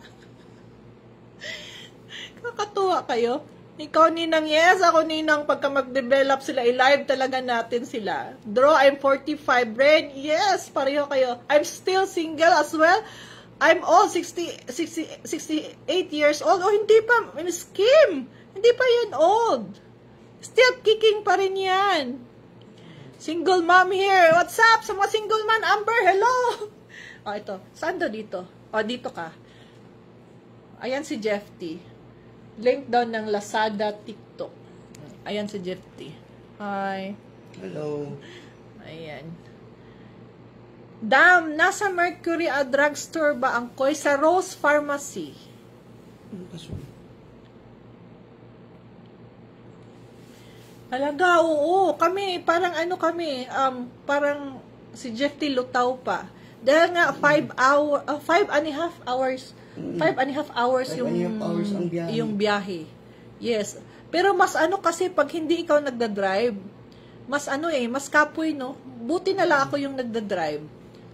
Kakatuwa kayo. Ikaw, ninang, yes. Ako, ninang, pagka mag-develop sila, i-live talaga natin sila. Dro, I'm 45. Red, yes, pareho kayo. I'm still single as well. I'm all 68 years old. Oh, hindi pa, Miss Kim. Hindi pa yan old. Still kicking pa rin yan. Single mom here. What's up sa mga single man? Amber, hello. Oh, ito. Saan daw dito? Oh, dito ka. Ayan si Jeff T. Link daw ng Lazada TikTok. Ayan si Jeff T. Hi. Hello. Ayan. Dam, nasa Mercury drugstore ba ang Koi? Sa Rose Pharmacy. Talaga, oo. Kami, parang parang si Jeff T. Lutaw pa. Dahil nga, 5 and a half hours yung biyahe. Yes. Pero mas kasi pag hindi ikaw nagda-drive, mas mas kapoy, no? Buti na lang ako yung nagda-drive.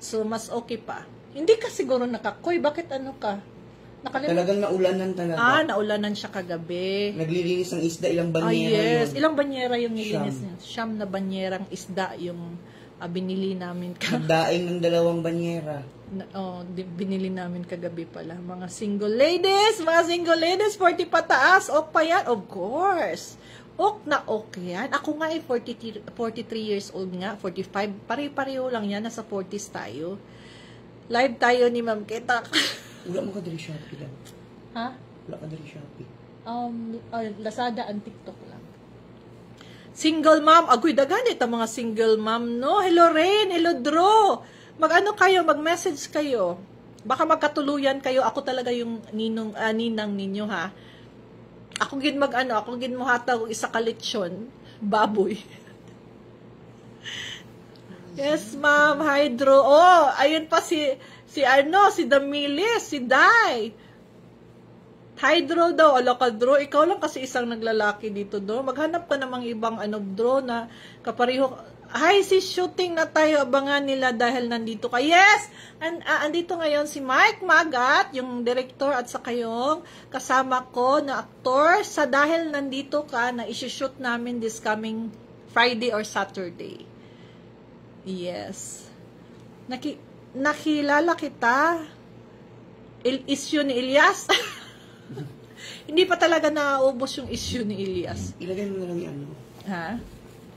So, mas okay pa. Hindi ka siguro nakakoy. Bakit ka? Talagang naulanan talaga. Naulanan siya kagabi. Naglilinis ng isda, ilang banyera yes. Yun. Ilang banyera yung nilinis niya? Siyam na banyerang isda yung binili namin ka. Nagdaing ng 2 banyera. Binili namin kagabi pala. Mga single ladies, 40 pataas. Ok pa yan? Of course. Ok na ok yan. Ako nga 43 years old nga, 45. Pare-pareho lang yan, nasa 40s tayo. Live tayo ni Ma'am Kita. Wala mo ka dali Shopee lang. Ha? Wala ka dali Shopee. Lazada and TikTok lang. Single mom. Agoy, daganit ang mga single mom, no? Hello, Rain. Hello, Dro. Mag-ano kayo, mag-message kayo. Baka magkatuluyan kayo. Ako talaga yung ninang ninyo, ha? Ako gin mo hatag isa ka lechon. Baboy. Yes, ma'am. Hydro. Oh, ayun pa si Damilis, si Dai. Hydro daw. Ala ka, Dro. Ikaw lang kasi isang naglalaki dito, Dro. Maghanap ka namang ibang Dro, na kapariho. Hi, si shooting na tayo. Abangan nila dahil nandito ka. Yes! Andito ngayon si Mike Magat, yung director, at saka yung kasama ko na aktor. Dahil nandito ka, na isi-shoot namin this coming Friday or Saturday. Yes. Nakilala kita. Issue ni Elias. Hindi pa talaga naubos yung issue ni Elias. Ilagay mo na lang yung Ha?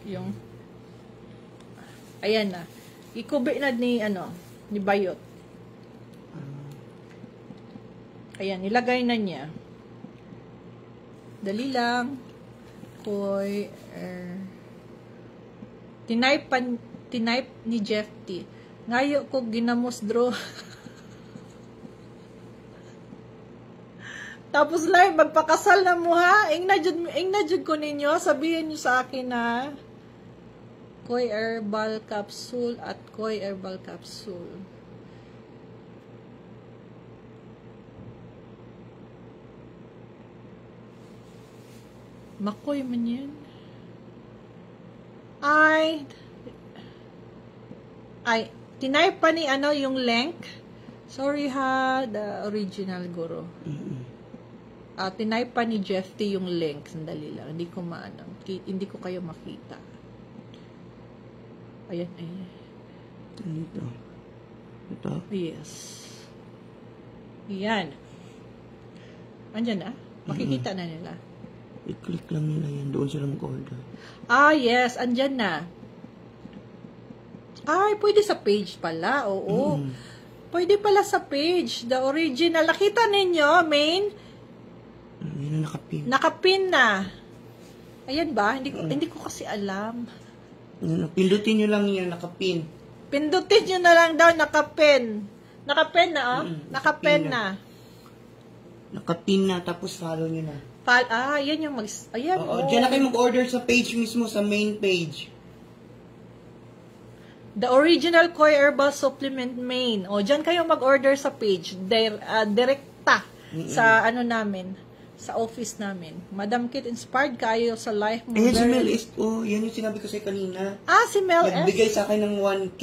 Yung ayan na. Ikubi na ni Bayot. Ayan, nilagay na niya. Dali lang. Tinype ni Jeff T. Ngayo ko ginamos, Dro. Tapos live, magpakasal na mo, ha? Ing na jud ko ninyo. Sabihin nyo sa akin, ha? Koy Herbal Capsule at Koy Herbal Capsule. Makoy man yan. Tinype pa ni yung link. Sorry ha, the original guru. Tinype pa ni Jeff T yung link. Sandali lang. Hindi ko kayo makita. Ayan. Ito? Yes. Yan. Andyan na? Makikita na nila. I-click lang nila yan. Doon sila mag-order. Yes. Andyan na. Pwede sa page pala. Oo. Pwede pala sa page. The original. Nakita ninyo, main? Yan na nakapin. Nakapin na. Ayan ba? Hindi ko kasi alam. Pindutin nyo lang yan, nakapin. Pindutin nyo na lang daw, nakapin. Nakapin na, nakapin na. Nakapin na, tapos follow nyo na. Yan yung ayan. Diyan na kayo mag-order sa page mismo, sa main page. The original Koy Herbal Supplement main. Diyan kayo mag-order sa page. Direkta sa namin. Sa office namin. Madam Kit, inspired kayo sa life mo. Ayan si Mel S. Yan yung sinabi ko sa'yo kanina. Si Mel S. Nagbigay sa akin ng 1K.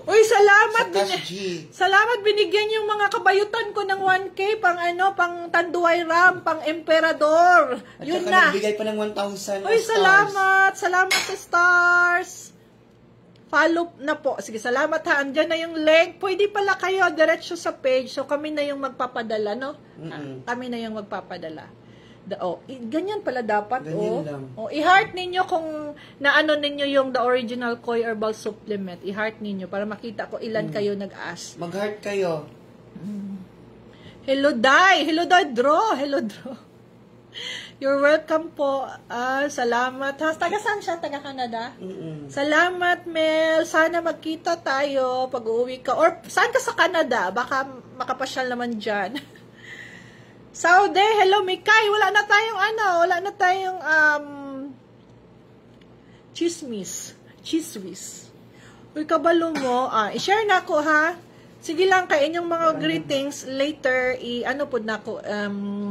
Uy, salamat. Sa Cash G. Salamat, binigyan yung mga kabayutan ko ng 1K pang pang Tanduay Ram, pang Emperador. At yun saka na. nagbigay pa ng 1,000 Uy, stars. salamat. Salamat sa stars. Follow na po. Sige, salamat ha. Andyan na yung link. Pwede pala kayo diretso sa page. So, kami na yung magpapadala, no? Kami na yung magpapadala. Ganyan pala dapat. Ganyan lang. I-heart ninyo kung naano ninyo yung the original Koy Herbal Supplement. I-heart ninyo para makita ko ilan kayo nag-ask. Mag-heart kayo. Hello, Dai. Hello, Dai, Dro. Hello, Dro. You're welcome po. Salamat. Taga saan siya? Taga Canada? Salamat, Mel. Sana magkita tayo pag uuwi ka. Or saan ka sa Canada? Baka makapasyal naman dyan. Saude, hello, Mikay. Wala na tayong chismis. Uy, kabalo mo. I-share na ako, ha? Sige lang, kay inyong mga greetings. Later, po na ako.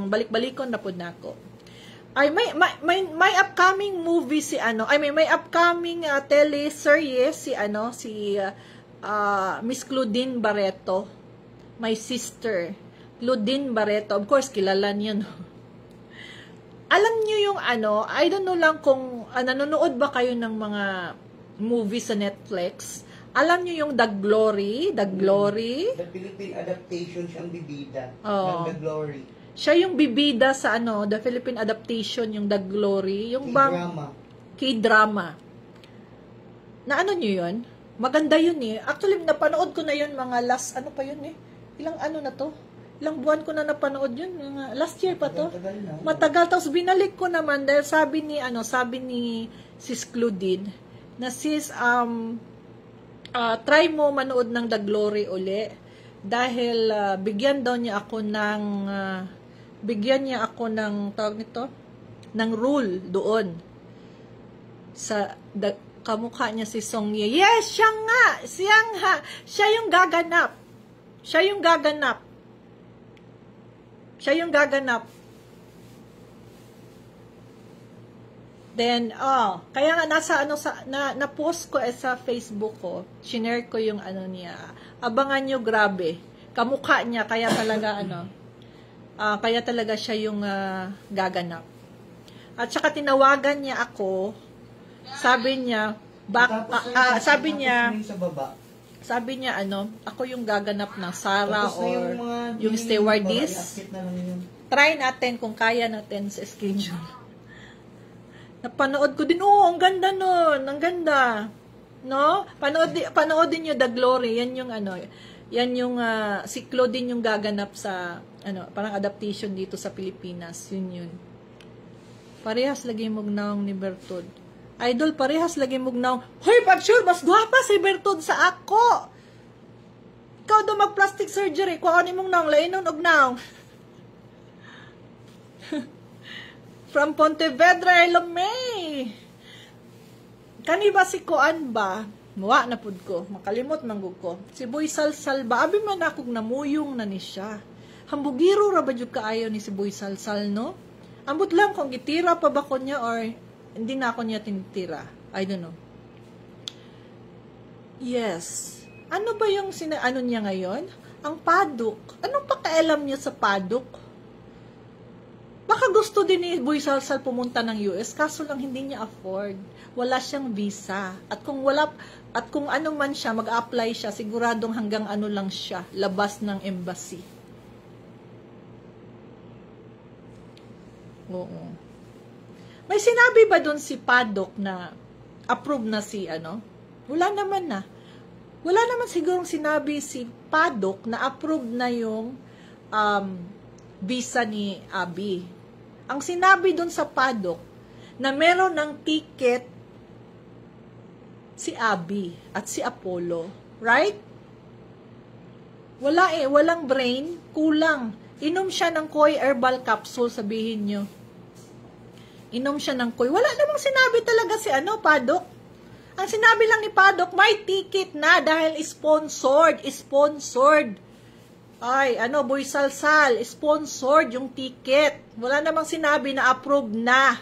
Balik-balikon na po na ako. May upcoming movie may upcoming teleserye si Miss Claudine Barreto, my sister Claudine Barreto. Of course, kilala niyo, no? Alam niyo yung I don't know lang kung nanonood ba kayo ng mga movie sa Netflix. Alam niyo yung The Glory? The Glory? The Philippine adaptation siyang bibida. Oo. Ng The Glory. Siya yung bibida sa the Philippine adaptation, yung The Glory. Yung K-drama. K-drama. Na ano nyo yun? Maganda yun eh. Actually, napanood ko na yun mga last, ano pa yun eh? Ilang na to? Ilang buwan ko na napanood yun. Last year pa to. Matagal. Tapos binalik ko naman dahil sabi ni Sis Claudine na sis, try mo manood ng The Glory uli dahil bigyan niya ako ng tawag nito, ng rule doon sa kamukha niya si Song Ye. Yes, siya nga. Siya yung gaganap. Siya yung gaganap. Then, kaya nga na-post ko sa Facebook ko, shinare ko yung niya. Abangan nyo, grabe. Kamukha niya, kaya talaga siya yung gaganap. At saka tinawagan niya ako, sabi niya, sabi niya, ako yung gaganap ng Sarah or yung stewardess. Try natin kung kaya natin sa schedule. Napanood ko din, ang ganda nun, ang ganda. No? Panoodin niyo The Glory, yan yung si Claudine yung gaganap sa, parang adaptation dito sa Pilipinas, yun. Parehas lagi mugnaong ni Bertod. Idol, parehas lagi mugnaong. Hoy, pag sure, mas gwapa si Bertod sa ako. Ikaw daw mag-plastic surgery, kuha ni mong naong, lainon og naong. From Pontevedra, Elomay. Kani ba si Kuan ba? Muwa na pud ko, makalimot manggug ko. Si Boy Salsal ba? Abi man akong namuyong na ni siya. Hambugiro ra ba jud kaayo ni si Boy Salsal, no? Ambot lang kung gitira pa ba ko niya or hindi na ako niya tinitira. I don't know. Yes. Ano ba yung niya ngayon? Ang paddock. Anong pakialam niya sa paddock? Baka gusto din ni Boy Salsal pumunta ng US, kaso lang hindi niya afford. Wala siyang visa. At kung ano man siya, mag-apply siya, siguradong hanggang lang siya, labas ng embassy. Oo. May sinabi ba doon si Paddock na approve na si Wala naman na. Wala naman sigurong sinabi si Paddock na approve na yung visa ni Abby. Ang sinabi doon sa Paddock na meron ng ticket si Abby at si Apollo. Right? Wala walang brain, kulang. Inom siya ng Koi herbal capsule, sabihin nyo. Inom siya ng Koi. Wala namang sinabi talaga si Paddock. Ang sinabi lang ni Paddock, may ticket na dahil sponsored. Ay, Boy Salsal, sponsored yung ticket. Wala namang sinabi na approved na.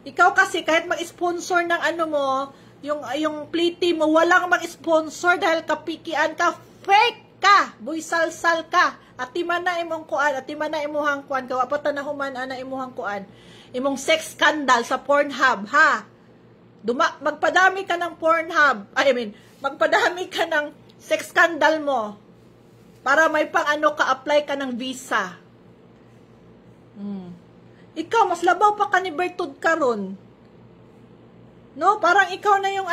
Ikaw kasi, kahit mag-sponsor ng mo, yung pliti mo, walang mag-sponsor dahil kapikian ka, fake ka, Boy Salsal ka. At timan na imong kuan, at timan na imuhang kuan, kawapatan na human na imuhang kuan. Imong sex scandal sa Pornhub, ha? Magpadami ka ng Pornhub, magpadami ka ng sex scandal mo para may pang ka-apply ka ng visa. Ikaw, mas labaw pa ka ni Bertod karon. No? Parang ikaw na yung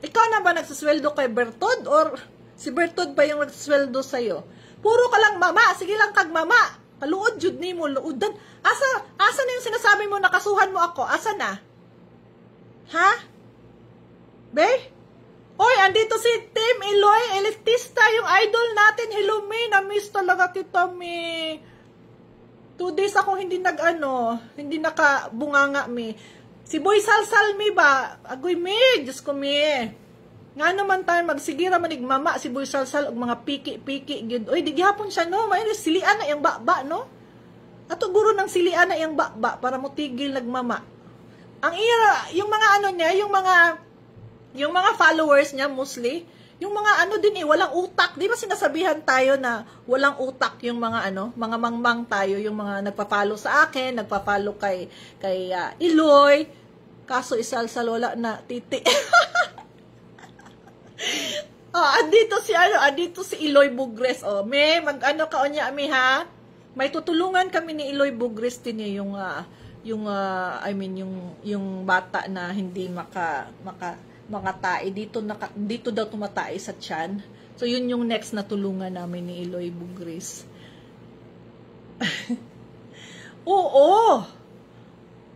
Ikaw na ba nagsasweldo kay Bertod or si Bertod ba yung nagsasweldo sa'yo? Puro ka lang mama, sige lang kag mama. Kaluod jud nimo, luodan. Asa na yung sinasabi mo nakasuhan mo ako? Asa na? Ha? Be? Oy, andito si Tim Eloy, elitista, yung idol natin. Hello, May. Na-miss talaga kita, May. 2 days ako hindi hindi nakabunganga, May. Si Boy Salsal, May ba? Agoy, May. Diyos ko, May. Nga naman tayo, magsigira manig mama, si Boy Salsal, og mga piki-piki. Oy, di gihapon siya, no? May silian na yung ba, no? Ato guro ng silian na yung ba, para mo tigil nagmama. Ang yung mga niya, yung mga followers niya, mostly, yung mga din walang utak. Di ba sinasabihan tayo na walang utak yung mga mga mangmang tayo, yung mga nagpa-follow sa akin, nagpa-follow kay Iloy, kaso isal sa lola na titi. Oh, andito si Eloy Bugres. Oh, mag-ano ka niya, ha? May tutulungan kami ni Eloy Bugres din yung yung bata na hindi makatai dito daw tumatai sa tiyan. So yun yung next na tulungan namin ni Eloy Bugres. Oo.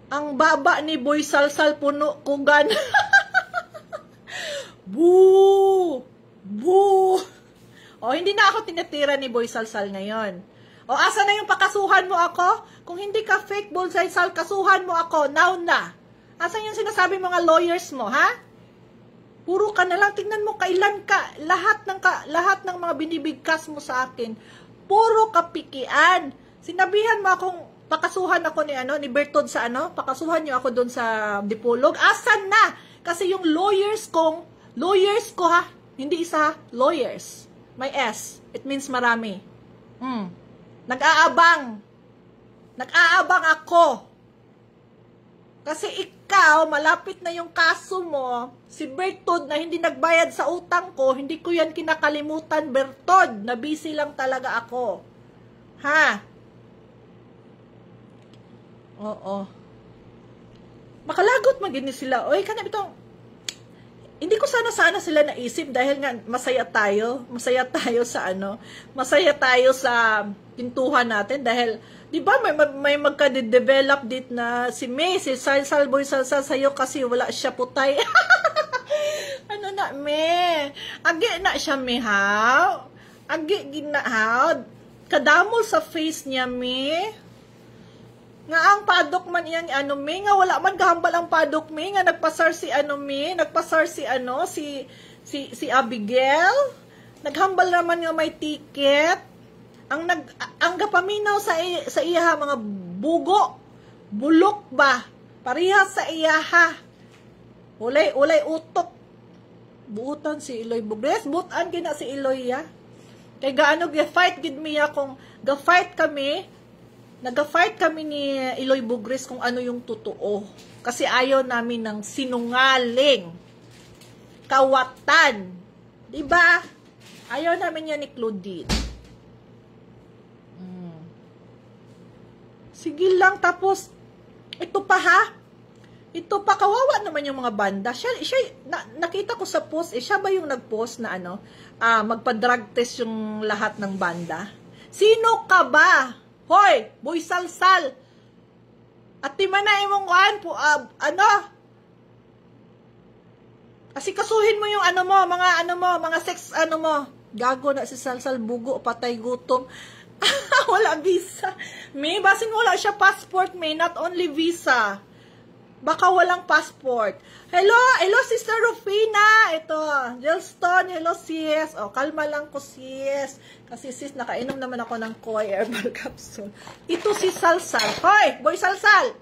Ang baba ni Boy Salsal puno kugan. Boo! Boo! O, hindi na ako tinatira ni Boy Salsal ngayon. O, asa na yung pakasuhan mo ako? Kung hindi ka fake Boy Salsal, kasuhan mo ako. Now na. Asa yung sinasabi mga lawyers mo, ha? Puro ka na lang. Tingnan mo kailan ka. Lahat ng mga binibigkas mo sa akin. Puro kapikian. Sinabihan mo akong pakasuhan ako ni Bertod sa pakasuhan niyo ako doon sa Dipolog. Asan na? Kasi yung lawyers ko ha, hindi isa, lawyers. May S. It means marami. Nag-aabang ako. Kasi ikaw, malapit na yung kaso mo, si Bertod na hindi nagbayad sa utang ko, hindi ko yan kinakalimutan, Bertod. Na busy lang talaga ako. Ha? Oo. Makalagot magini sila. Oy, kanina itong hindi ko sana sila naisip dahil nga masaya tayo sa pintuhan natin dahil 'di ba may magka-develop dit na si May, si Salsal Boy Salsal sayo kasi wala siya putay. Ano na May? Agi na siya May ha? Agi ginahaw. Kadamol sa face niya May. Nga ang padok man iyang May, nga wala man gahambal ang padok May, nga nagpasar si May, nagpasar si si Abigail, naghambal naman nga may ticket, ang gapaminaw sa iya mga bulok ba, parihas sa iya ha, ulay utok, buutan si Eloy Bugres, buutan gina si Eloy ya, kay gaano ga-fight gid miya kung ga-fight kami, nag-fight kami ni Eloy Bugres kung ano yung totoo. Kasi ayaw namin ng sinungaling. Kawatan. Diba? Ayaw namin yan ni Claudine. Sige lang, tapos, ito pa ha? Ito pa, kawawa naman yung mga banda. Nakita ko sa post, siya ba yung nag-post na magpa-drug test yung lahat ng banda? Sino ka ba? Hoy, Boy Salsal. At timana imong asikasuhin mo yung mga sex mo. Gago na si Salsal, bugo, patay gutom. Wala visa. May basin wala siya passport, may not only visa. Baka walang passport. Hello Sister Rufina. Ito, Jelston, hello sis. O, kalma lang ko sis. Kasi sis, nakainom naman ako ng Koi Herbal Capsule. Ito si Salsal. Hoy, Boy Salsal.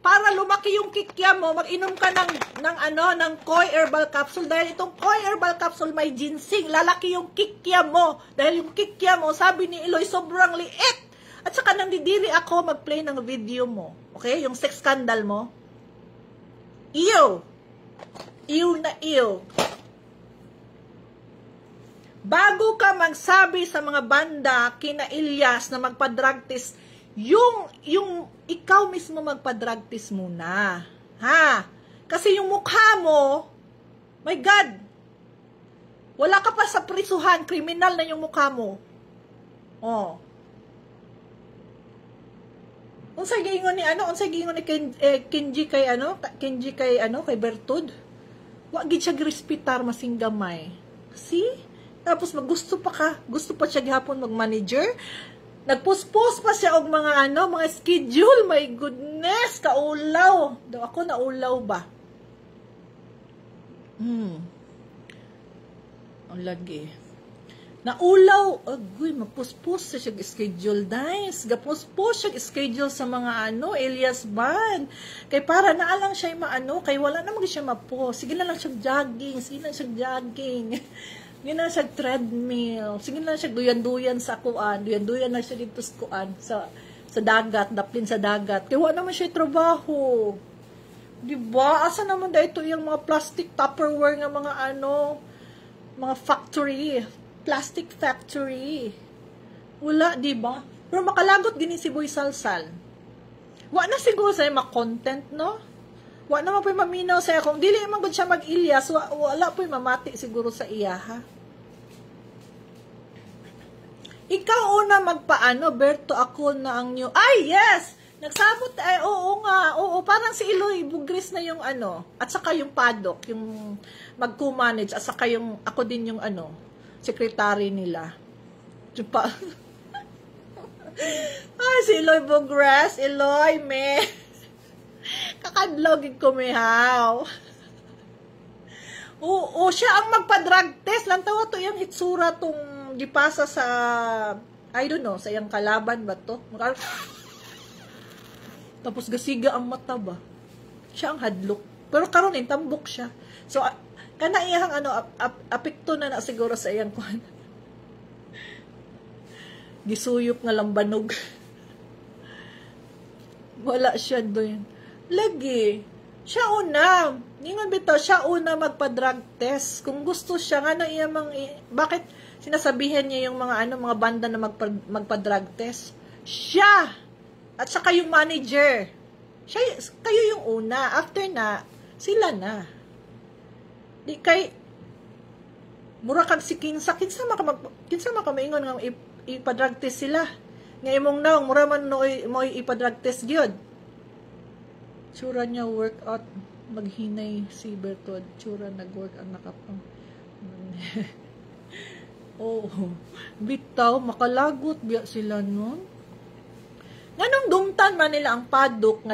Para lumaki yung kikya mo, mag-inom ka ng Koi Herbal Capsule. Dahil itong Koi Herbal Capsule may ginseng. Lalaki yung kikya mo. Dahil yung kikya mo, sabi ni Eloy, sobrang liit. At saka nandidiri ako mag-play ng video mo. Okay? Yung sex scandal mo. Ew! Ew na ew. Bago ka magsabi sa mga banda kina Ilyas na magpa-drug test, yung ikaw mismo magpa-drug test muna. Ha? Kasi yung mukha mo, my God, wala ka pa sa prisuhan, kriminal na yung mukha mo. Oh. Unsay gingon ni Kenji kay Bertod. Wa gid siya girespitar masing gamay. See? Tapos gusto pa siya gihapon mag-manager. Nagpost-post pa siya og mga schedule. My goodness, kaulaw. Daw ako naulaw ba? Ang lagi. Naulaw, agoy, magpost-post siya schedule, guys. Gapost-post siya schedule sa mga Elias Band. Kay para naalang siya kay wala naman siya mapost. Sige na lang siya jogging, sige na siya treadmill, sige na siya duyan-duyan sa kuan, duyan-duyan na siya dito sa kuan, sa dagat, daplin sa dagat. Kaya wala naman siya trabaho. Diba? Asa naman dito yung mga plastic Tupperware nga mga Mga factory. Plastic factory. Wala, di ba? Pero makalagot gini si Boy Salsal. Wa na siguro sa mga content, no? Wa naman po maminaw sa kung dili man gud siya mag-Ilyas, wala po mamati siguro sa iya, ha? Ikaw una magpaano, Berto, ako na ang new. Ay, yes! Nagsabot, ay, oo nga, oo, parang si Eloy Bugris na yung ano, at saka yung padok, yung mag-co-manage, at saka yung, ako din yung ano, secretary nila. Diba? Ay, si Eloy Bugris, Eloy, me. Kakadlogin ko, mehaw. Oo, siya ang magpa-drug test. Lang tawa to yung hitsura tong gipasa sa, I don't know, sa yung kalaban ba to? Tapos gasiga ang mata ba? Siya ang hadlok. Pero karon tambok siya. So, kana iyang ano, apekto na siguro sa iyang kuhan. Gisuyop nga lambanog. Wala siya doon. Lagi. Siya una. Ningon bitaw, siya una magpa-drug test. Kung gusto siya, nga na iya bakit sinasabihan niya yung mga ano, mga banda na magpa-drug test? Siya! At saka yung manager. Siya, kayo yung una. After na, sila na. Di kay, mura kag si Kinsa. Kinsa makamaingon nga ipa-drug test sila. Nga imong naong, mura man mo ipa-drug test yun. Tsura niya workout. Maghinay si Bertod. Tsura nag-work ang nakapang. Oh, bitaw, makalagot biya sila nun. Nganong dumtan man nila ang padok nga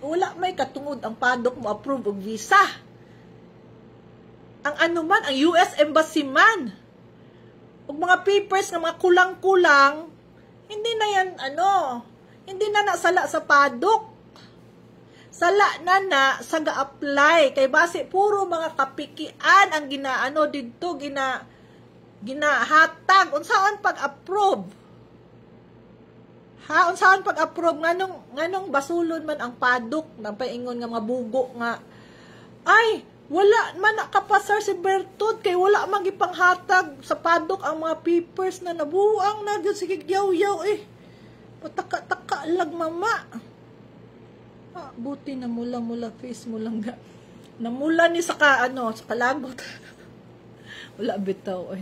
wala may katungod ang padok mo approve og visa. Ang ano man, ang US Embassy man. Og mga papers nga mga kulang-kulang, hindi na yan hindi na nasala sa padok. Sala na sa ga-apply kay base puro mga kapikian ang ginaano didto ginahatag unsaon pag-approve. Ha, unsaon pag-approve nganong basulon man ang padok nang paingon nga mga bugo nga ay wala man nakapasar si Bertod kay wala man gipanghatag sa padok ang mga papers na nabuang na gyud sige yaw-yaw pataka-taka lag mama. Buti na mula face mo lang nga namula ni sa sa kalagot. Wala bitaw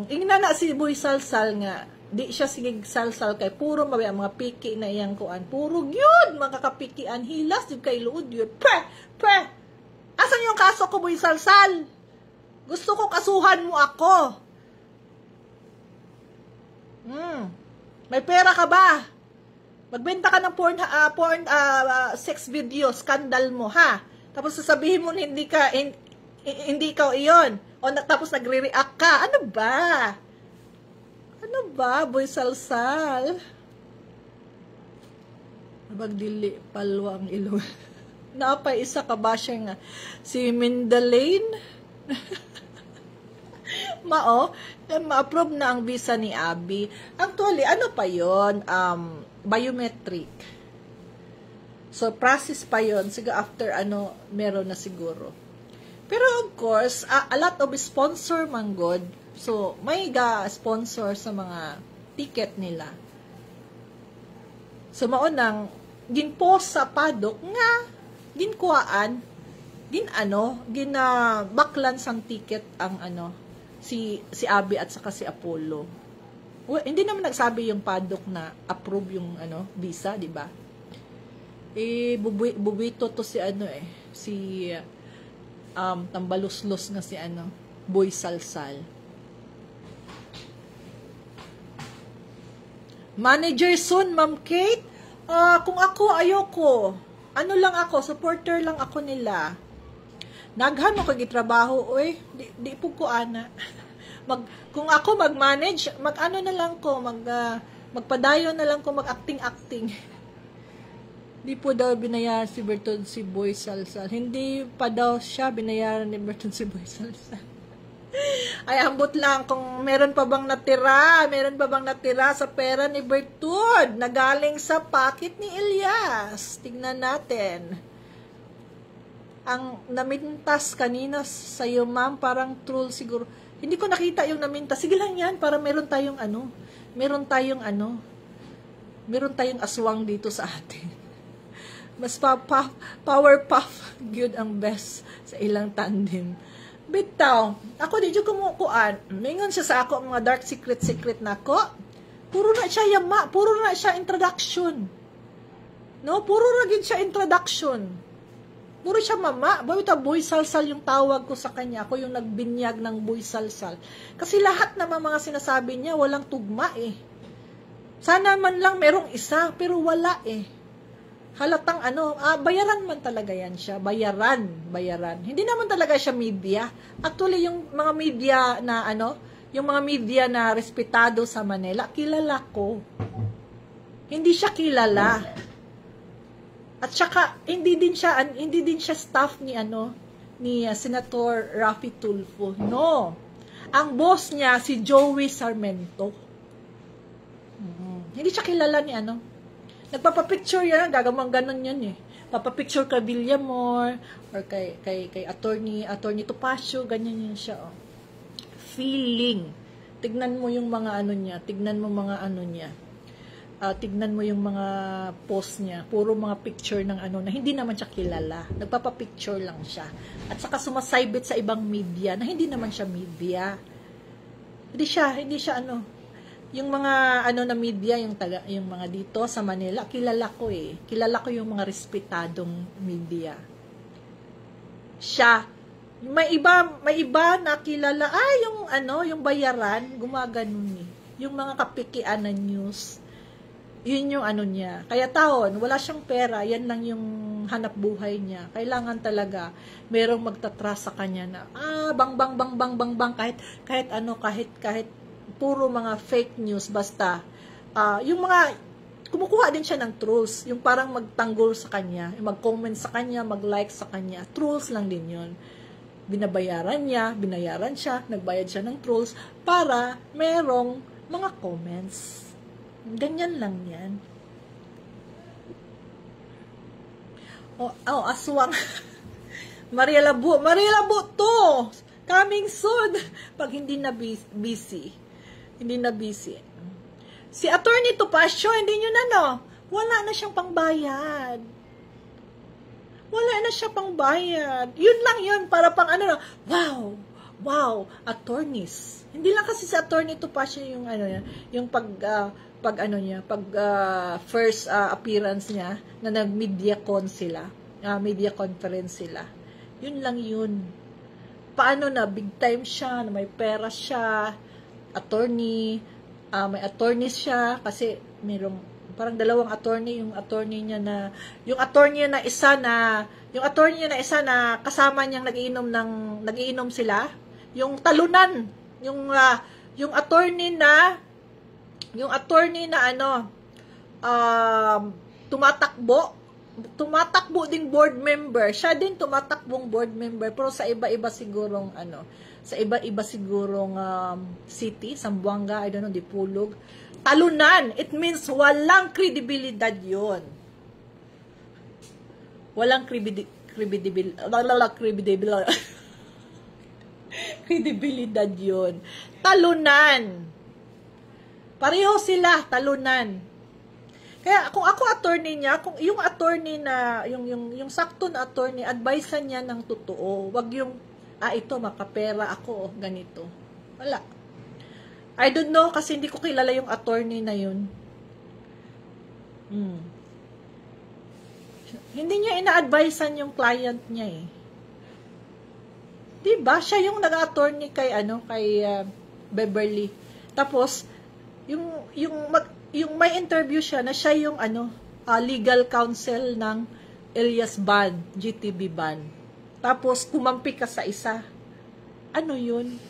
ingna na si Boy Salsal nga di siya sigig salsal kay puro mabi ang mga piki na iyang kuan. Puro gyud mga kapikian hilas jud kay luod yun. Pre. Asan yung kaso ko Boy Salsal? Gusto ko kasuhan mo ako. May pera ka ba? Magbenta ka ng porn sex video, scandal mo ha. Tapos sasabihin mo hindi ka iyon. O tapos nagre-react ka. Ano ba, Boy Salsal? Magdili palwa ang ilo. Napay isa ka ba siya nga? Si Mindalane? Ma-approve na ang visa ni Abby. Actually, ano pa yon? Biometric. So, process pa yon. Siguro after meron na siguro. Pero of course, a lot of sponsor man god. So, may sponsor sa mga ticket nila. So, maunang ginpost sa padok nga ginkuhaan baklan sang ticket ang si Abby at saka si Apollo. Hindi naman nagsabi yung padok na approve yung visa, di ba? Bubuito to si si tambaluslos nga si Boy Salsal. Manager soon, Ma'am Kate. Kung ako, ayoko. Ano lang ako, supporter lang ako nila. Naghan mo kagitrabaho, di po ko ana. Kung ako mag-manage, na lang ko, magpadayon na lang ko, mag-acting-acting. Di po daw binayaran si Bertod si Boy Salsal. Hindi pa daw siya binayaran ni Bertod si Boy Salsal. Ay, ambot lang kung meron pa bang natira sa pera ni Bertud na galing sa pocket ni Elias. Tignan natin. ang namintas kanina sa'yo, ma'am, parang troll siguro. Hindi ko nakita yung namintas. Sige lang yan, para meron tayong aswang dito sa atin. Mas power puff, good ang best sa ilang tandem. Bitaw, ako di dyan kumukuan. Mingon siya sa ako, mga dark secret na ako. Puro na siya yama, puro na siya introduction. No, puro na gid siya introduction. Puro siya mama, bawita boy salsal yung tawag ko sa kanya. Ako yung nagbinyag ng boy salsal. Kasi lahat naman mga sinasabi niya, walang tugma eh. Sana man lang merong isa, pero wala eh. Halatang bayaran man talaga yan siya. Bayaran. Hindi naman talaga siya media. Actually, yung mga media na yung mga media na respetado sa Manila, kilala ko. Hindi siya kilala. At saka hindi din siya staff ni Senator Raffy Tulfo. No. Ang boss niya si Joey Sarmento. Hindi siya kilala ni Nagpapapicture yan, gagamang ganon yan eh. Papapicture kay Villamor or kay attorney Topacio, ganyan yan siya. Oh. Feeling. Tignan mo yung mga niya, tignan mo yung mga post niya, puro mga picture ng na hindi naman siya kilala. Nagpapapicture lang siya. At saka sumasaybit sa ibang media na hindi naman siya media. Hindi siya yung mga na media, yung mga dito sa Manila, kilala ko eh. Kilala ko yung mga respetadong media. Siya, may iba na kilala, yung bayaran, gumaganon eh. Yung mga kapikian na news, yun yung niya. Kaya taon, wala siyang pera, yan lang yung hanap buhay niya. Kailangan talaga merong magtatrust sa kanya na bang kahit puro mga fake news, basta yung mga kumukuha din siya ng trolls, yung parang magtanggol sa kanya, yung mag-comment sa kanya, mag-like sa kanya, trolls lang din yun. Binayaran siya, nagbayad siya ng trolls para merong mga comments. Ganyan lang yan. Aswang. Maria Labo to! Coming soon! Pag hindi na busy. Si Attorney Topacio, hindi nyo wala na siyang pangbayad. Yun lang yun, para pang wow, attorneys. Hindi lang kasi si Attorney Topacio yung yung first appearance niya na nag-media conference sila. Yun lang yun. Paano na big time siya, na may pera siya, attorney, may attorneys siya kasi mayroong parang dalawang attorney, yung attorney niya na isa na kasama niyang nagiinom sila, yung talunan, yung attorney na tumatakbo ding board member. Siya din tumatakbong board member pero sa iba-iba sigurong city, Zamboanga, I don't know, Dipulog. Talunan, it means walang kredibilidad 'yon. Walang kredibilidad 'yon. Talunan. Pareho sila, talunan. Kaya kung ako attorney niya, kung yung attorney na yung sakto na attorney, advisean niya ng totoo. Wag yung ito makapera ako ganito. Wala. I don't know kasi hindi ko kilala yung attorney na yun. Hindi niya ina-advisean yung client niya eh. 'Di ba? Siya yung nag-attorney kay Beverly. Tapos yung may interview siya na siya yung legal counsel ng Elias Ban, GTB Ban. Tapos kumampi ka sa isa. Ano yun?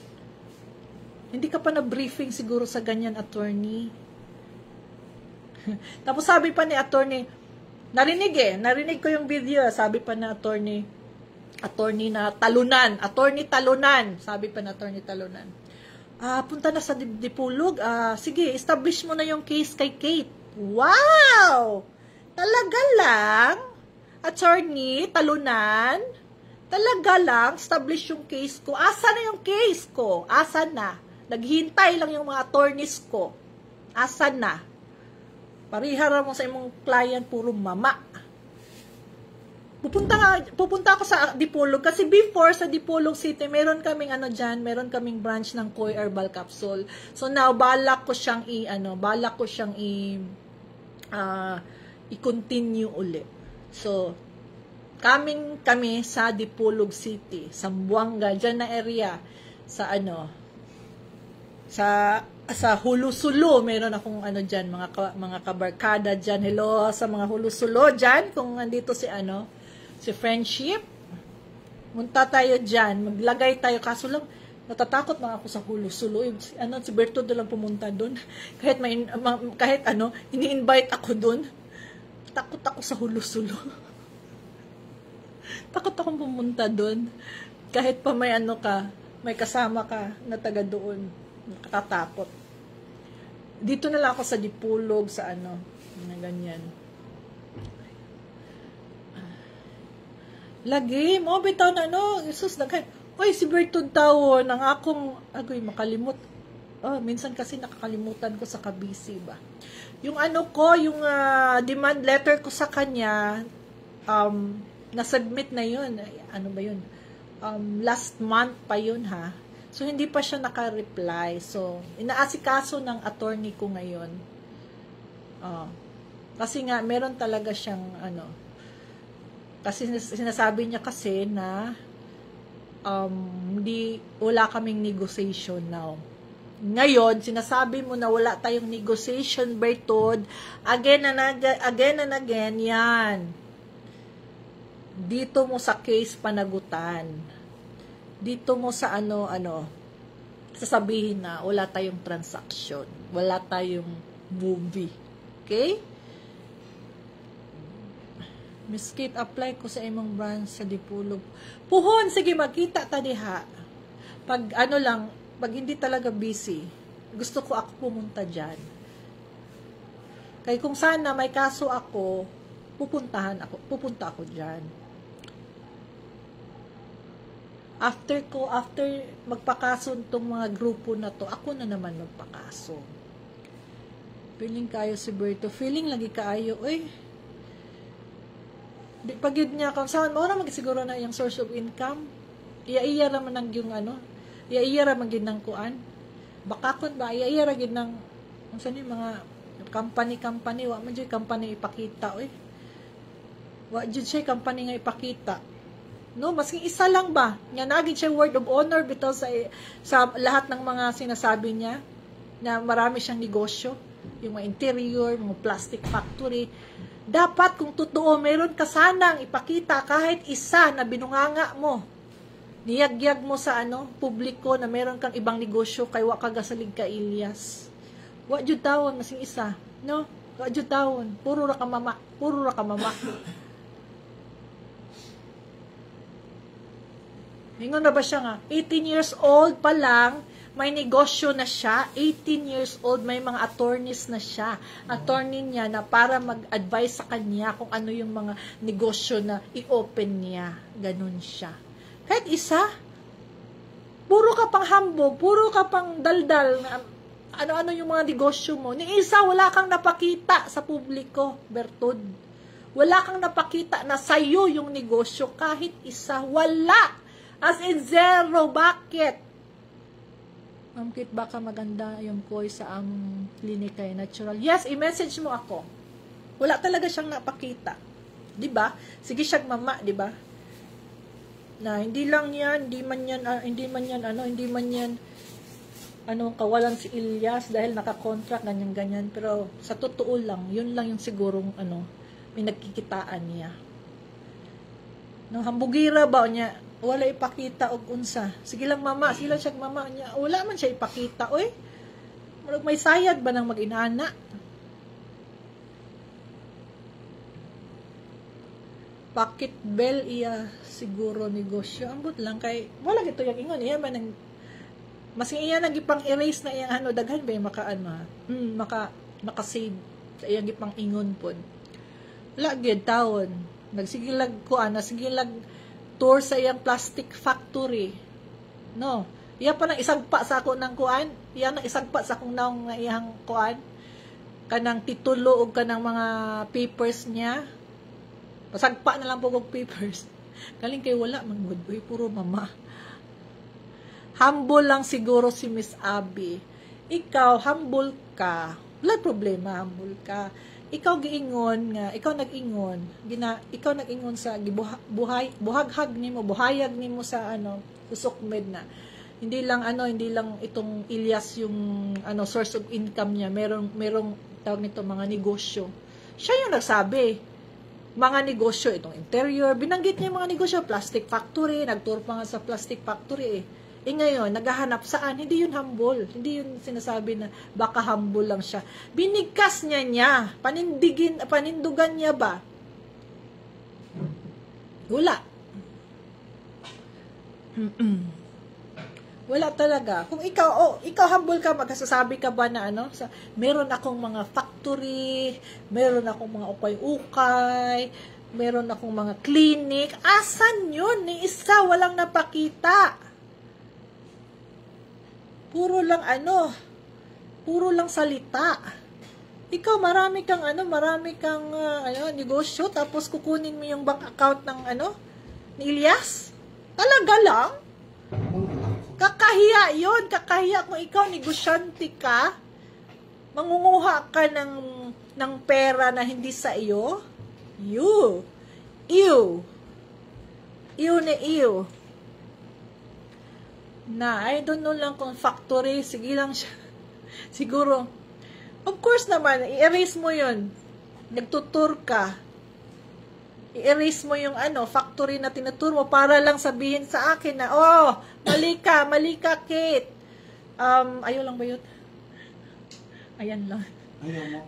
Hindi ka pa na-briefing siguro sa ganyan, attorney. Tapos sabi pa ni attorney, narinig ko yung video, sabi pa na attorney na talunan, sabi pa na attorney talunan. Punta na sa Dipulog, sige, establish mo na yung case kay Kate. Wow! Talaga lang? Attorney, talunan? Talaga lang, establish yung case ko. Asa na yung case ko? Asa na? Naghintay lang yung mga attorneys ko. Asa na? Parihara mo sa imong client, puro mama. Pupunta ako sa Dipolog kasi before sa Dipolog City, meron kaming meron kaming branch ng Koi Herbal Capsule. So now balak ko siyang i-continue uli. So kami sa Dipolog City, Zamboanga, diyan na area sa Hulusulo, meron akong diyan, mga kabarkada diyan. Hello sa mga Hulusulo diyan, kung andito si Friendship, munta tayo dyan, maglagay tayo, kaso lang, natatakot mga ako sa Hulusulo, si Berto lang pumunta doon, kahit ini-invite ako doon, takot ako sa Hulusulo, takot akong pumunta doon, kahit pa may kasama ka na taga doon, nakakatakot. Dito na lang ako sa Dipolog, sa na ganyan. Lagi mo bitaw na Jesus nagay. Oy, si Bertod tao nang akong makalimot. Minsan kasi nakakalimutan ko sa kabisi ba. Yung yung demand letter ko sa kanya, na-submit na yun. Ano ba yun? Last month pa yun ha. So hindi pa siya naka-reply. So inaasikaso ng attorney ko ngayon. Kasi nga meron talaga siyang kasi sinasabi niya kasi na wala kaming negotiation now. Ngayon, sinasabi mo na wala tayong negotiation, Bertod, again and again, yan. Dito mo sa case panagutan. Dito mo sa sasabihin na wala tayong transaction, wala tayong movie. Okay? Miss Kate, apply ko sa imong branch sa Dipolog. Puhon, sige, magkita ta diha. Pag pag hindi talaga busy, gusto ko ako pumunta dyan. Kaya kung sana may kaso ako, pupunta ako dyan. After magpakaso itong mga grupo na to, ako na naman magpakaso. Feeling kayo si Berto, feeling lagi kaayo, di pag yun niya kung saan mo naman siguro na yung source of income, iya naman ng yung iya naman gid ng kuan, baka kun ba iya gid ng saan yung mga company wa man jud company ipakita wa jud siya company nga ipakita, no, maski isa lang ba nga nagid siya word of honor bitaw sa lahat ng mga sinasabi niya na marami siyang negosyo, yung mga interior, mga plastic factory. Dapat kung totoo, meron ka sanang ipakita kahit isa na binunganga mo. Niyagyag mo sa publiko na meron kang ibang negosyo kay wa ka gasalig ka Ilyas. Wa jud tawon masing isa, no? Wa jud tawon, puro ra ka mama. Ningon na ba siya nga? 18 years old pa lang, may negosyo na siya, 18 years old, may mga attorneys na siya. Attorney niya na para mag-advise sa kanya kung ano yung mga negosyo na i-open niya. Ganun siya. Kahit isa, puro ka pang hambog, puro ka pang daldal, ano-ano yung mga negosyo mo. Ni isa, wala kang napakita sa publiko, Bertod. Wala kang napakita na sa'yo yung negosyo, kahit isa, wala. As in zero. Bakit? Ma'am Kit, baka maganda yung koi sa klinika natural. Yes, i-message mo ako. Wala talaga siyang napakita. 'Di ba? Sige siyang mama, 'di ba? Na hindi lang 'yan, hindi man 'yan kawalan si Ilyas dahil naka-contract ganyan. Pero sa totoo lang, 'yun lang yung sigurong may nagkikitaan niya. No, hambugira ba niya? Wala ipakita og unsa. Sige lang mama, sila siya mama niya. Wala man siya ipakita, may sayad ba nang mag-inana? Pocket bell iya siguro negosyo. Ambot lang kay wala gito yung ingon iya man mas iya nagipang erase na iyang daghan ba maka-save sa iyang gipang ingon pod. Wala gyud taon. Nagsigilag ko sige lag nag-tour sa iyang plastic factory. No. Iya pa nang isagpa sa ako ng kuan. Iya nang isagpa sa akong naong nga iyang kuan. Kanang titulo o kanang mga papers niya. Pasagpa na lang po kong papers. Kaling kay wala man good boy, puro mama. Humble lang siguro si Miss Abby. Ikaw, humble ka. Wala problema, humble ka. Ikaw giingon nga, ikaw nag-ingon. Ikaw nag-ingon sa buhaghag nimo, buhayag nimo sa usokmed na. Hindi lang itong Ilyas yung source of income niya. Merong tawag nito mga negosyo. Siya yung nagsabi. Mga negosyo, itong interior, binanggit niya mga negosyo, plastic factory, nag-tour pa nga sa plastic factory eh. Ngayon, naghahanap saan? Hindi yun humble. Hindi yun sinasabi na baka humble lang siya. Binigkas niya. Panindugan niya ba? Wala. Wala talaga. Kung ikaw humble ka, magsasabi ka ba na meron akong mga factory, meron akong mga ukay-ukay, meron akong mga clinic. Asan yun? Ni isa, walang napakita. Puro lang salita. Ikaw, marami kang negosyo, tapos kukunin mo yung bank account ng ni Ilyas? Talaga lang? Kakahiya yun. Kakahiya kung ikaw, negosyante ka, mangunguha ka ng pera na hindi sa iyo. Ew na ew. Na, I don't know lang kung factory, sige lang siya. Siguro, of course naman, i-erase mo yun. Nagtutur ka. I-erase mo yung factory na tinutur mo para lang sabihin sa akin na, mali ka, Kate. Ayaw lang ba yun? Ayan lang. Ayaw mo.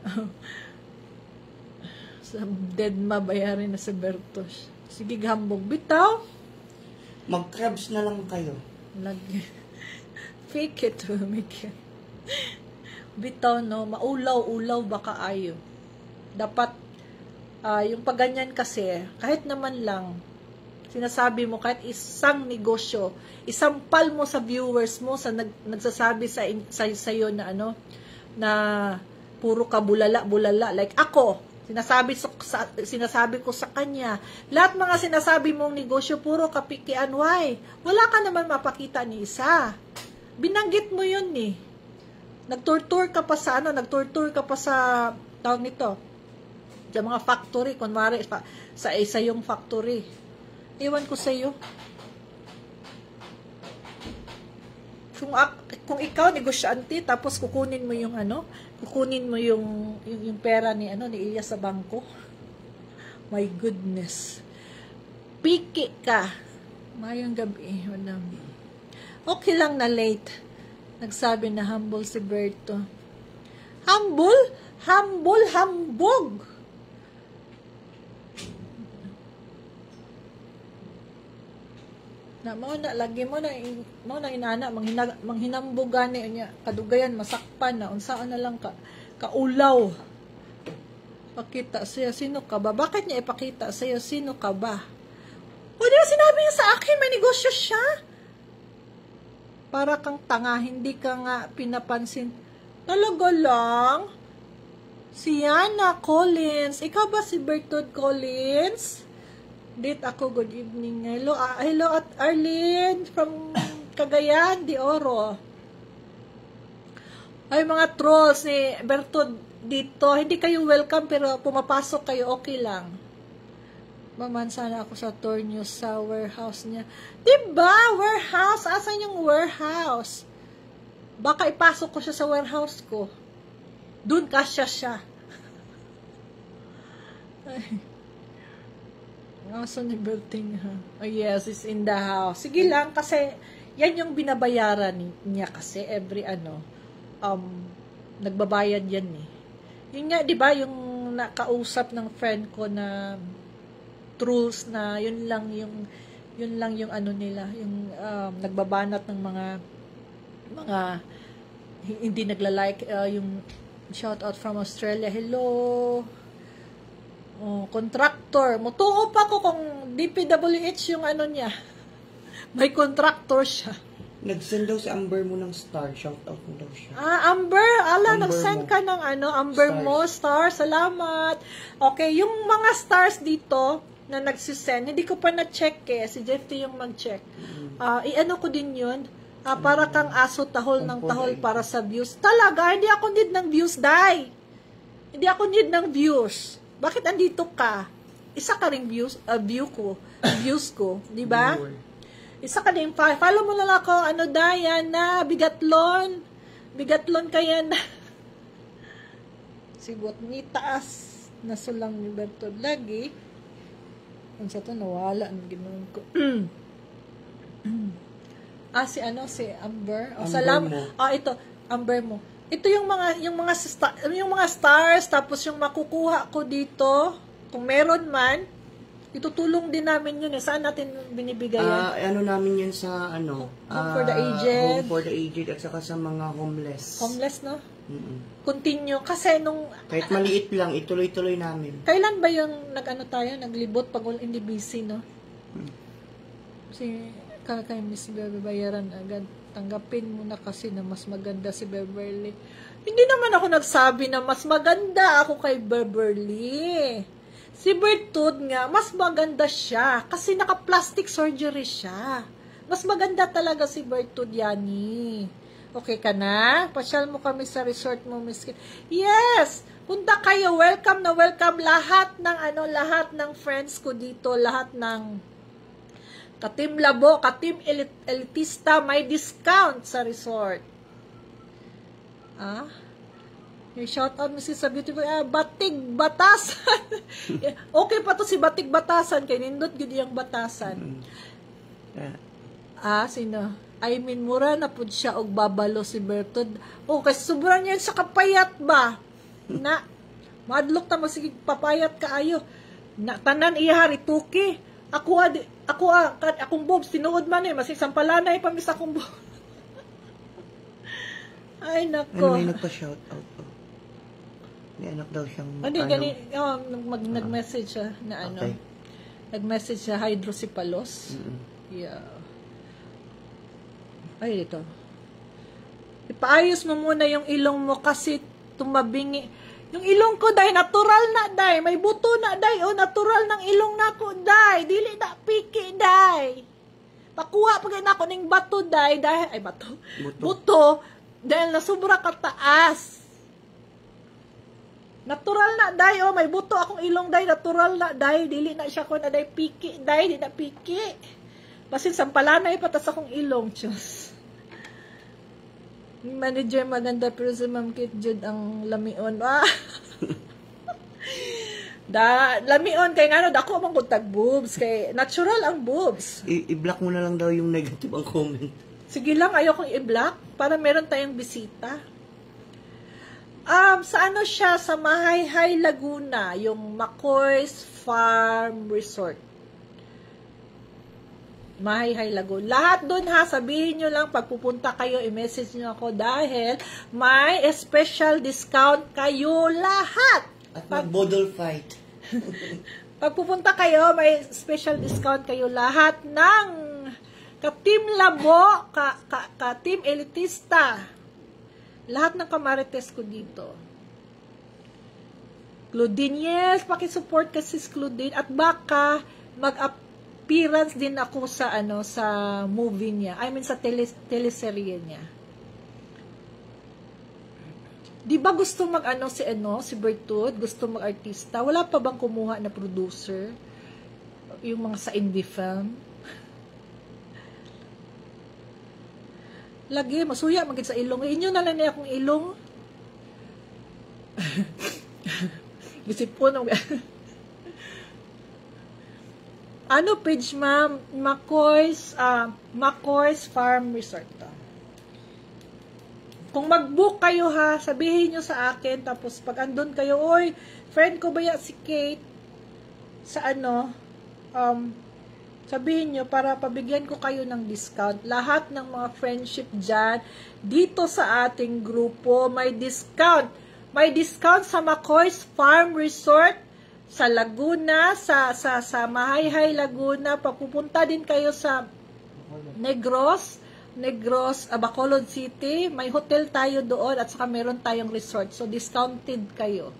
Sa dead mabayarin na sa Bertos. Sige, gambog. Bitaw. Mag-crabs na lang kayo. Fake it to make it. Bitaw, no? Maulaw-ulaw baka ayo. Dapat, yung pagganyan kasi, kahit naman lang, sinasabi mo, kahit isang negosyo, isampal mo sa viewers mo, sa nagsasabi sa'yo na na puro ka bulala. Like ako, sinasabi ko sa kanya, lahat mga sinasabi mong negosyo, puro kapikian, why? Wala ka naman mapakita ni isa. Binanggit mo yun eh. Nagtour ka pa sa tawag nito, sa mga factory, kunwari, sa isa yung factory. Iwan ko sa iyo. Kung ikaw negosyante tapos kukunin mo yung yung pera ni Ilyas sa bangko. My goodness. Piki ka. Mayong gabi, madam. Okay lang na late. Nagsabi na humble si Berto. Humble, hambog. Lagi mo na inana manghinambugan niya kadugayan masakpan na unsaan na lang kaulaw. Pakita siya sino ka ba? Bakit niya ipakita sa iyo sino ka ba? O di ba sinabi niya sa akin may negosyo siya? Para kang tanga, hindi ka nga pinapansin. Talaga lang? Si Yana Collins. Ikaw ba si Bertod Collins? Date ako, good evening. Hello at Arlene from Cagayan de Oro. Ay, mga trolls ni Bertod dito. Hindi kayo welcome pero pumapasok kayo, okay lang. Maman sana ako sa tour nyo sa warehouse niya. Diba? Warehouse? Asan yung warehouse? Baka ipasok ko siya sa warehouse ko. Doon kasya siya. Ay. Asan ni Berting ha? Oh yes, it's in the house. Sige lang kasi yan yung binabayaran niya kasi every nagbabayad yan eh. Yun nga, di ba, yung nakausap ng friend ko na trolls na yun lang yung nila, yung nagbabanat ng mga hindi nagla-like yung shout out from Australia. Hello. Oh, contractor. Mutuo pa ko kung DPWH yung ano niya. May contractor siya. Nag-send daw si Amber mo ng star. Shoutout mo daw siya. Amber, ala, Amber nag-send mo. ka ng ano, Amber Stars. mo, star, salamat. Okay, yung mga stars dito, na nagsisend, hindi ko pa na-check eh, si Jeffy yung mag-check. I-ano ko din yun, para kang aso tahol ng tahol para sa views. Talaga, hindi ako need ng views, Day. Hindi ako need ng views. Bakit andito ka? Isa ka ring views ko, di ba? Isa ka din, follow mo lang ako, ano, Diana, bigatlon kaya na. Sibot ni taas, nasulang ni Bertod lagi. Kung sa to, nawala, ang ginoon ko. Si Amber. Salam. Ito, Amber mo. Ito yung mga stars, tapos yung makukuha ko dito, kung meron man, itutulong din namin yun. Saan natin binibigay yan? Namin yun sa, Home for the Aged. Home for the Aged at saka sa mga homeless. Homeless, no? Continue. Kasi kahit maliit lang, ituloy-tuloy namin. Kailan ba yung naglibot pag hindi busy, no? Kasi, kay Miss Beverly bayaran agad. Tanggapin mo na kasi na mas maganda si Beverly. Hindi naman ako nagsabi na mas maganda ako kay Beverly. Si Bertud nga, mas maganda siya kasi naka-plastic surgery siya. Mas maganda talaga si Bertud, Yani. Okay ka na? Pasyal mo kami sa resort mo, Miss Kit. Yes! Punta kayo. Welcome na welcome lahat ng friends ko dito, lahat ng Ka-Team Labo, Ka-Team Elitista, may discount sa resort. Yung shoutout mo sa beautiful, Batig Batasan. Okay pa to si Batig Batasan, kay nindot gud yung Batasan. Sino? I mean, mura na po siya og babalo si Bertod. Kasi sobrang niya sa kapayat ba? Madlok ta mo, sige, papayat ka ayo. Tanan iya rituki. Akong bobs, tinuod man masig sampalanay pa mis akong bobs. Ay, nako. May nagpa-shoutout po. May anak daw siyang, nag-message siya na Okay. Nag-message siya, hydrocephalus. Yeah. Ay, dito. Ipaayos mo muna yung ilong mo kasi tumabingi. Yung ilong ko, Day, natural na, Day. May buto na, Day. Natural ng ilong na ko, Day. Dili na piki, Day. Pakuha pa na ako ng bato, Day. Ay, bato. Buto. Dahil nasubra kataas. Natural na, Day. May buto akong ilong, Day. Natural na, Day. Dili na siya ko na, Day. Piki, Day. Dili na piki. Basin, sampalanay patas akong ilong, Diyos. Manager maganda pero si Ma'am Kit Jude ang lamion. Lamion kay ngano dako man kung tag boobs kay natural ang boobs. I-block mo na lang daw yung negative ang comment. Sige lang, ayokong i-block para meron tayong bisita. Sa siya sa Mahayhay, Laguna, yung McCoy's Farm Resort. Mahayhay, Laguna. Lahat doon sabihin nyo lang, pagpupunta kayo, i-message nyo ako dahil may special discount kayo lahat. At mag-bodle fight. Pagpupunta kayo, may special discount kayo lahat ng Ka-Team Labo, Ka-Team Elitista. Lahat ng kamarites ko dito. Claudine, yes, pakisupport kasi si Claudine at baka mag-appearance din ako sa sa movie niya. I mean sa teleserye niya. Di ba gusto si Bertud, gusto mag-artista? Wala pa bang kumuha na producer? Yung mga sa indie film? Lagi, masuya magiging sa ilong. Inyo na lang niya akong ilong. Gisipon ang page, ma'am? McCoy's Farm Resort to. Kung mag-book kayo sabihin nyo sa akin, tapos pag andun kayo, oy, friend ko ba si Kate? Sa sabihin nyo para pabigyan ko kayo ng discount. Lahat ng mga friendship dyan, dito sa ating grupo, may discount. May discount sa McCoy's Farm Resort. sa Laguna, sa Mahayhay, Laguna, papupunta din kayo sa Negros, Bacolod City, may hotel tayo doon at saka meron tayong resort. So, discounted kayo.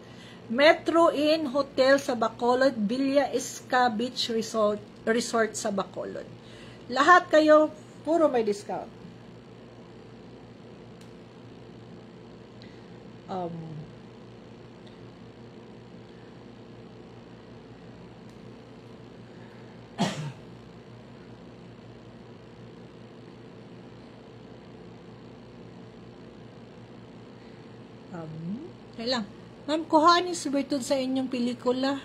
Metro Inn Hotel sa Bacolod, Villa Isca Beach Resort sa Bacolod. Lahat kayo, puro may discount. Kailang. Ma'am, kuhaan yung Bertod sa inyong pelikula.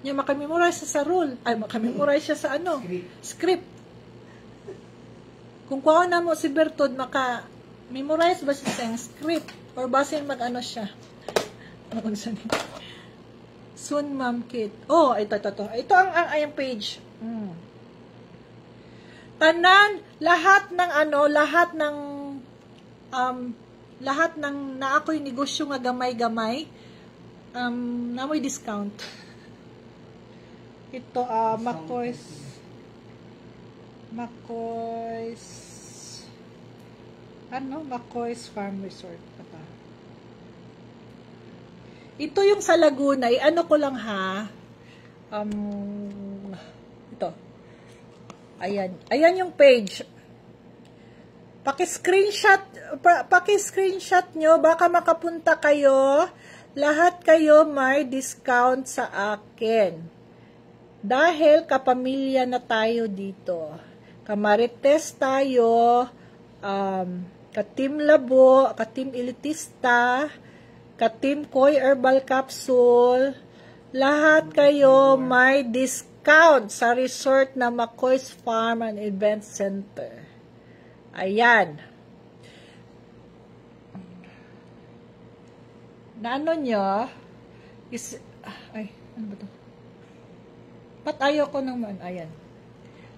Niya makamemorize sa rule. Ay, makamemorize siya sa ano? Script. Kung kuhaan na mo si Bertod, memorize ba siya sa script? Or basin mag-ano siya? Soon, Ma'am Kit. Oh, ito. Ito ang page. Tanan, lahat ng naako'y negosyo nga gamay-gamay, namoy discount. Ito, McCoy's Farm Resort. Ito yung sa Laguna, ano ko lang ha, ito. Ayan yung page. Paki-screenshot nyo, baka makapunta kayo. Lahat kayo may discount sa akin. Dahil kapamilya na tayo dito. Kamarites tayo, ka-team Labo, ka-team Elitista, ka-team Koy Herbal Capsule. Lahat kayo may discount sa resort na McCoy's Farm and Event Center. Ayan. Na ano nyo, ay, ano ba ito? Ba't ayaw ko naman? Ayan.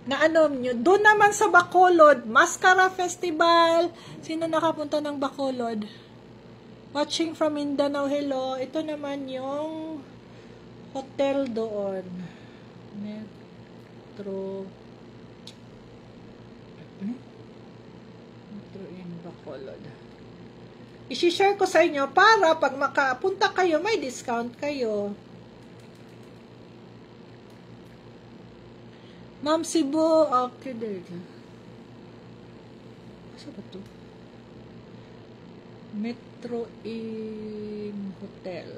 Na ano nyo, doon naman sa Bacolod, Mascara Festival. Sino nakapunta ng Bacolod? Watching from Mindanao, hello. Ito naman yung hotel doon. Metro in Bacolod. I-share ko sa inyo para pag makapunta kayo, may discount kayo. Ma'am Cebu, okay there. Asa ba ito? Metro Inn Hotel.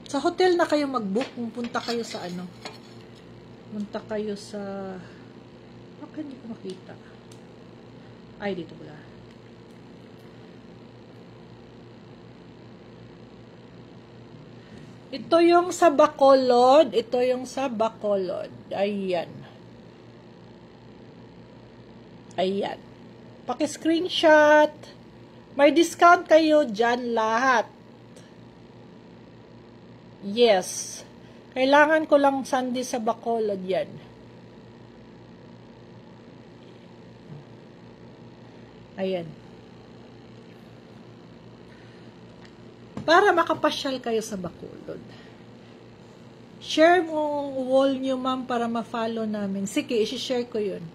Sa hotel na kayo mag-book kung punta kayo sa ano. Punta kayo sa... Bakit hindi ko makita? Ay, dito pala. Ito yung sa Bacolod. Ayan. Paki-screenshot. May discount kayo dyan lahat. Yes. Kailangan ko lang Sunday sa Bacolod yan. Ayan. Para makapasyal kayo sa Bacolod. Share mo wall nyo, ma'am, para ma-follow namin. Sige, isi-share ko yun.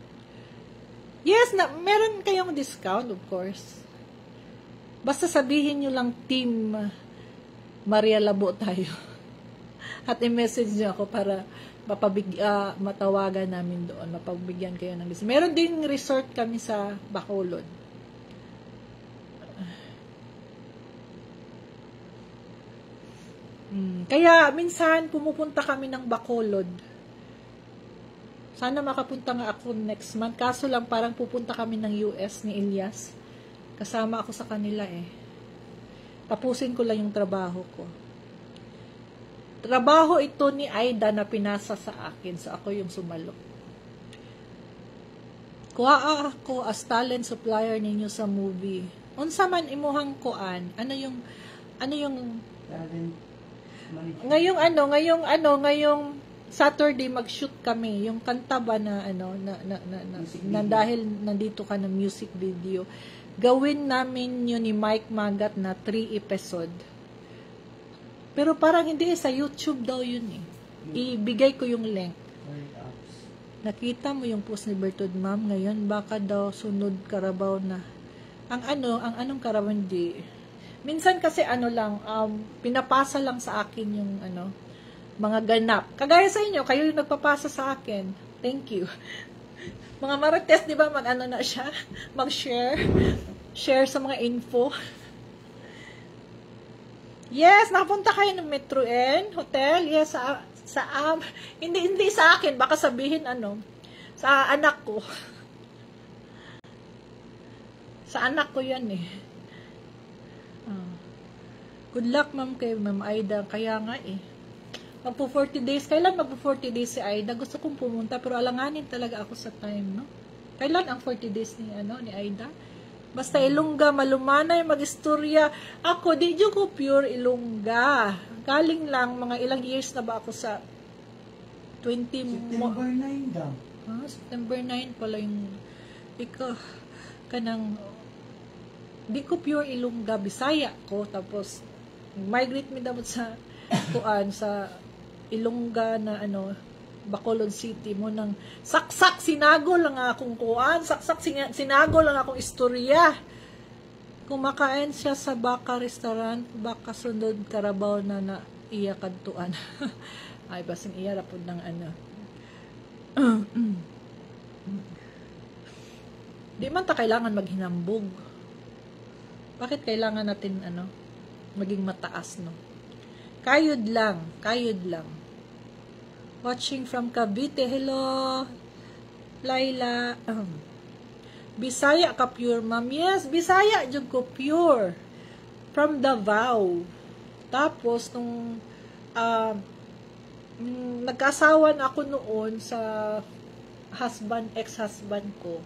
Yes, meron kayong discount, of course. Basta sabihin nyo lang, Team Maria Labo tayo. At i-message nyo ako para matawagan namin doon. Mapagbigyan kayo ng discount. Meron din resort kami sa Bacolod. Kaya minsan pumupunta kami ng Bacolod. Sana makapunta nga ako next month. Kaso lang parang pupunta kami ng US ni Elias. Kasama ako sa kanila eh. Tapusin ko lang yung trabaho ko. Trabaho ito ni Aida na pinasa sa akin. So ako yung sumalo. Kuha ako as talent supplier ninyo sa movie. Unsa man imuhang kuan? Ano yung ngayong Saturday mag-shoot kami. Yung kanta ba na dahil nandito ka ng music video. Gawin namin yun ni Mike Magat na 3 episode. Pero parang hindi sa YouTube daw yun eh. Ibigay ko yung link. Nakita mo yung post ni Bertud, ma'am, ngayon baka daw sunod Carabao na. Ang anong Carabao hindi. Minsan kasi lang, pinapasa lang sa akin yung mga ganap. Kagaya sa inyo, kayo yung nagpapasa sa akin. Thank you. Mga Marites, di ba, na siya? Mag-share. Share sa mga info. Yes, nakapunta kayo ng Metro N Hotel. Yes, hindi sa akin, baka sabihin sa anak ko. Sa anak ko yan eh. Good luck ma'am kay Ma'am Aida. Kaya nga eh. Magpo 40 days. Kailan magpo 40 days si Aida? Gusto kong pumunta pero alanganin talaga ako sa time, no? Kailan ang 40 days ni Aida? Basta Ilongga, malumanay, mag-istorya. Ako, di ko pure Ilongga. Galing lang, mga ilang years na ba ako sa September 9 daw. September 9 pala yung kanang di ko pure Ilongga, Bisaya ko. Tapos, migrate mi dapat sa sa Ilongga na Bacolod City mo nang saksak sinago lang akong sinago lang akong istorya. Kumakain siya sa Baka restaurant, baka sunod Carabao na iya kadtuan. Ay basing iya rapod ng Di man ta kailangan maghinambog. Bakit kailangan natin maging mataas, no? Kayod lang. Watching from Cavite. Hello, Laila. Bisaya ka pure, ma'am. Yes, Bisaya jud ko pure. From Davao. Tapos, nung nagkasawa na ako noon sa ex-husband ko,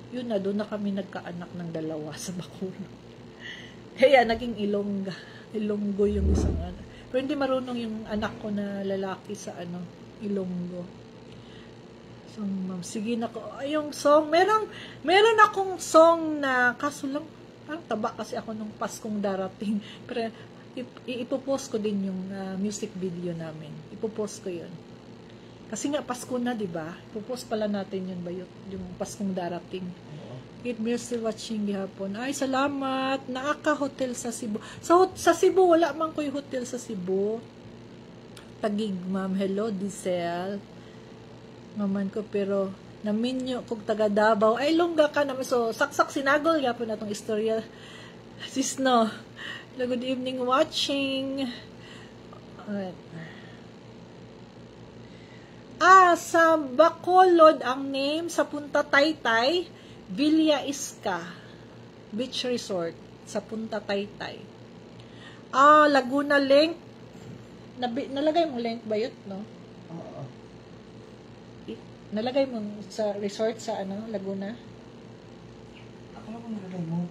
yun na, doon na kami nagkaanak ng dalawa sa Bacolod. Kaya, naging Ilonggo yung isang Pero hindi marunong yung anak ko na lalaki sa Ilonggo. So, ma'am, sige na ko. Yung song, meron akong song na, kaso lang, parang taba kasi ako nung Paskong darating. Pero, ipopost ko din yung music video namin. Ipopost ko yun. Kasi nga, Pasko na, di ba? Ipopost pala natin yun ba yung Paskong darating. It means still watching gihapon. Ay, salamat. Naaka-hotel sa Cebu. So, sa Cebu, wala man ko yung hotel sa Cebu. Tagig, ma'am. Hello, Diesel. Maman ko, pero naminyo kung taga Davao. Ay, Ilongga ka naman. So, saksak sinagol gihapon na itong istorya. Sis, no. Good evening watching. Alright. Sa Bacolod ang name, sa Punta Taytay, Villa Iska Beach Resort sa Punta Taytay. Laguna link. Nalagay mo link ba yun, no? Oo. Nalagay mo sa resort sa Laguna? Akala ko nalagay mo.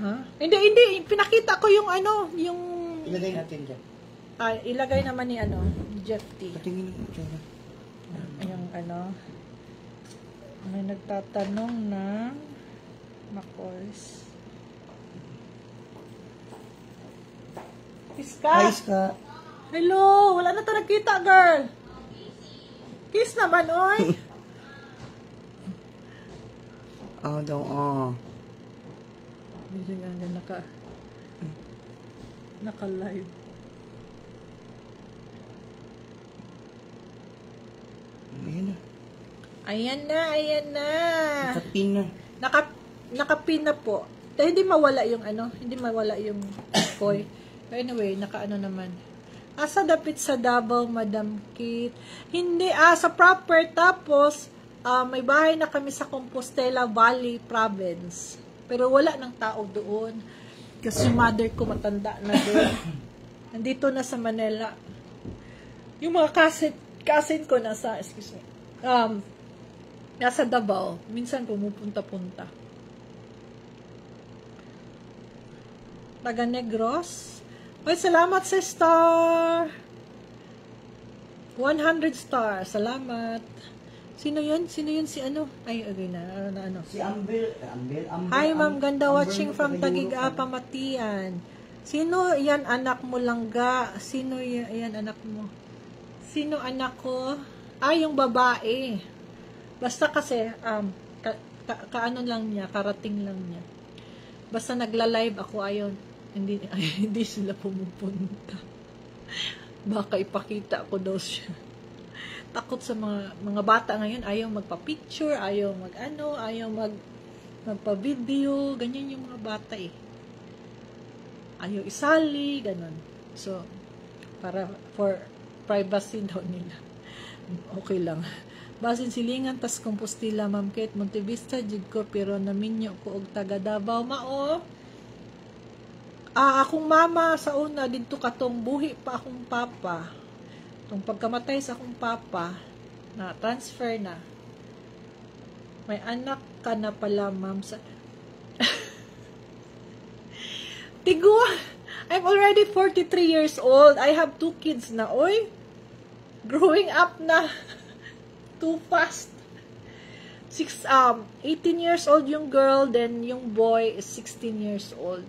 Ha? Hindi. Pinakita ko yung yung... Ilagay natin dyan. Ilagay naman ni Jeff T. Patingin mo dyan. Yung may nagtatanong na Macors. Iska? Hi, Iska. Hello! Wala na tayo nagkita, girl! Kiss naman, oy! Hindi nga naka-live. Ayan Ayan na. Nakapin na. Nakapin na po. Hindi mawala yung hindi mawala yung koy. Anyway, naman. Sa dapit sa Davao, Madam Kate. Hindi, sa proper. Tapos, may bahay na kami sa Compostela Valley Province. Pero wala ng tao doon. Kasi mother ko matanda na doon. Nandito na sa Manila. Yung mga cousin ko nasa, nasa Davao. Minsan pumupunta-punta. Taga Negros. Ay, salamat sa star. 100 star. Salamat. Sino yun? Si Ay, okay na. Si Ambel. Hi, ma'am. Ganda watching from Tagig, Pamatian. Sino yan anak mo langga? Sino yan anak mo? Sino anak ko? Yung babae. Basta kasi, kaano lang niya, karating lang niya. Basta nagla-live ako, hindi sila pumupunta. Baka ipakita ko daw siya. Takot sa mga bata ngayon, ayaw magpa-picture, ayaw magpa-video, ganyan yung mga bata eh. Ayaw isali, ganon. So, for privacy daw nila. Okay lang. Basin silingan tas Compostela, Ma'am Kate, Montevista, jud ko, pero naminyo ko og taga Davao, mao. Akong mama sa una, dito katong buhi pa akong papa. Itong pagkamatay sa akong papa, na transfer na. May anak ka na pala, ma'am. Tigo, I'm already 43 years old. I have 2 kids na, oy. Growing up na. Too fast. 18 years old yung girl, then yung boy is 16 years old.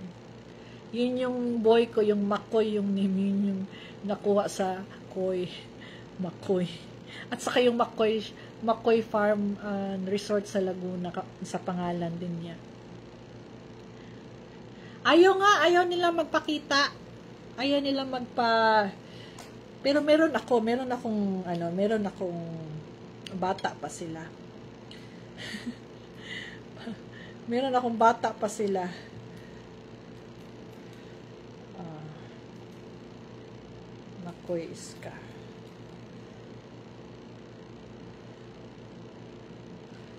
Yun yung boy ko, yung Makoy, yung name yun yung nakuha sa Koy. Makoy. At saka yung Makoy Farm Resort sa Laguna, sa pangalan din niya. Ayaw nila magpakita. Ayaw nila pero meron akong bata pa sila. Meron akong bata pa sila. Makoy Iska.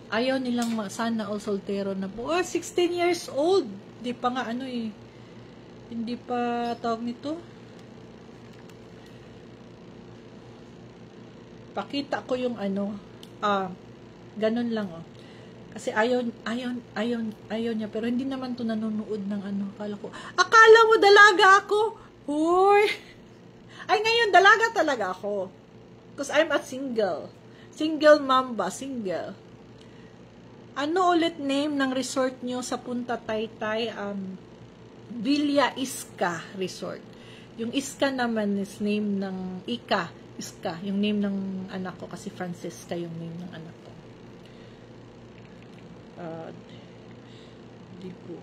Ayaw nilang sana all soltero na po. 16 years old. Hindi pa nga hindi pa tawag nito. Pakita ko yung ganun lang Kasi ayaw niya, pero hindi naman to nanonood ng Akala mo dalaga ako? Hoy! Ay, ngayon dalaga talaga ako. Because I'm a single. Single mamba, single. Ano ulit name ng resort nyo sa Punta Taytay? Villa Iska Resort. Yung Iska naman is name ng Iska, yung name ng anak ko, kasi Francisca yung name ng anak ko. Di ko.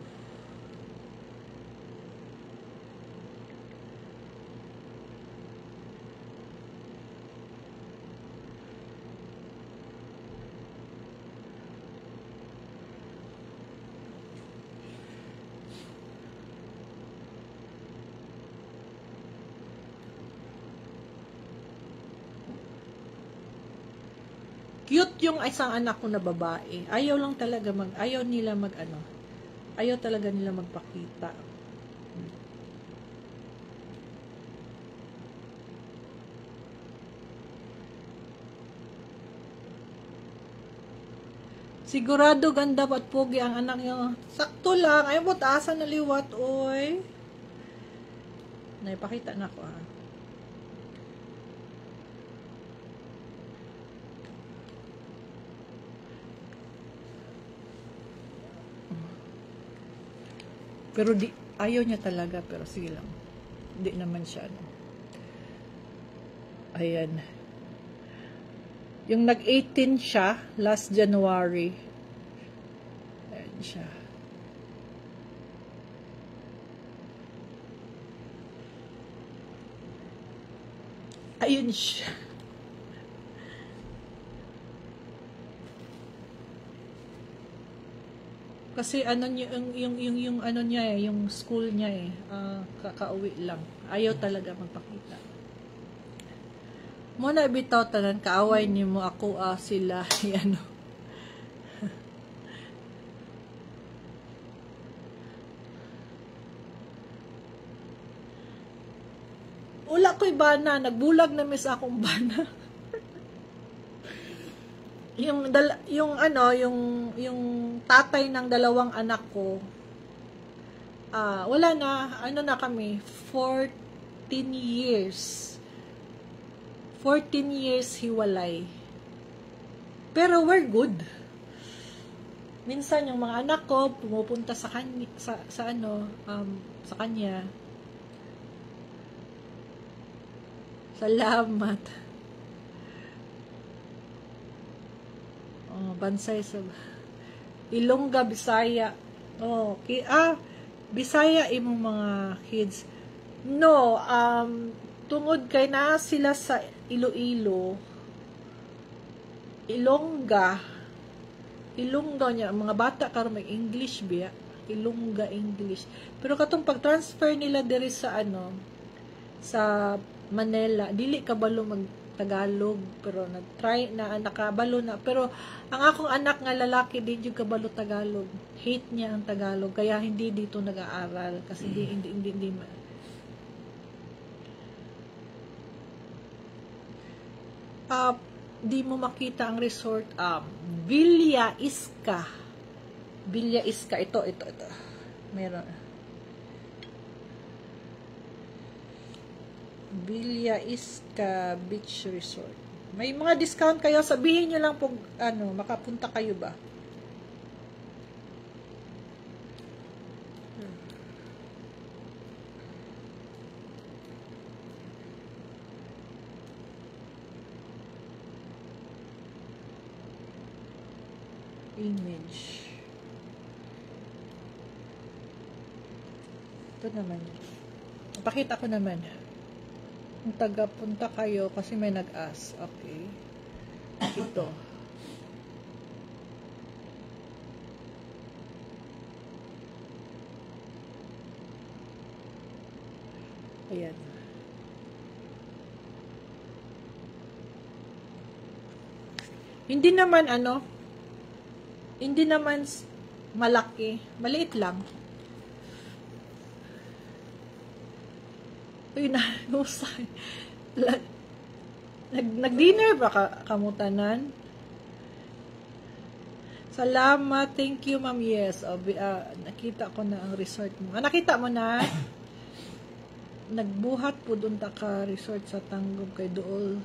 Cute yung isang anak ko na babae. Ayaw nila ayaw talaga nila magpakita. Sigurado ganda at pogi ang anak niya. Sakto lang. Ay, asa na liwat, oy. Naipakita na ko, Pero ayaw niya talaga, pero sige lang. Hindi naman siya, Ayan. Yung nag-18 siya, last January. Ayan siya. Ayun siya. Kasi yung school niya kakauwi lang. Ayaw talaga magpakita. Muna bitaw tanan kaaway niyo mo ako sila Ula ko'y bana, nagbulag na mis akong bana. yung tatay ng dalawang anak ko, wala na, kami, 14 years hiwalay. Pero we're good. Minsan yung mga anak ko pumupunta sa kanya, Salamat. Oh, Bansay sa Ilongga, Bisaya. Oh, Bisaya imong mga kids. No, tungod kay na sila sa Iloilo. Ilongga niya, mga bata karon may English biya. Ilongga English. Pero katong pag-transfer nila diri sa sa Manila, dili kabalo mag Tagalog, pero nag-try na, nakabalo na. Pero ang akong anak nga lalaki, di yung kabalo Tagalog. Hate niya ang Tagalog, kaya hindi dito nag-aaral. Kasi hindi di mo makita ang resort. Villa Iska. Villa Iska. Ito. Meron. Villa Iska Beach Resort. May mga discount kayo. Sabihin nyo lang po, makapunta kayo ba? Image. Ito naman. Pakita ko naman. Kung taga-punta kayo kasi may nag-ask. Okay. Ito. Ayan. Hindi naman hindi naman malaki. Maliit lang. Uy, nahusay. Nag-dinner ba kamutanan? Salamat. Thank you, ma'am. Yes. Nakita ko na ang resort mo. Nakita mo na? Nagbuhat po doon ka resort sa Tanggob kay Dool.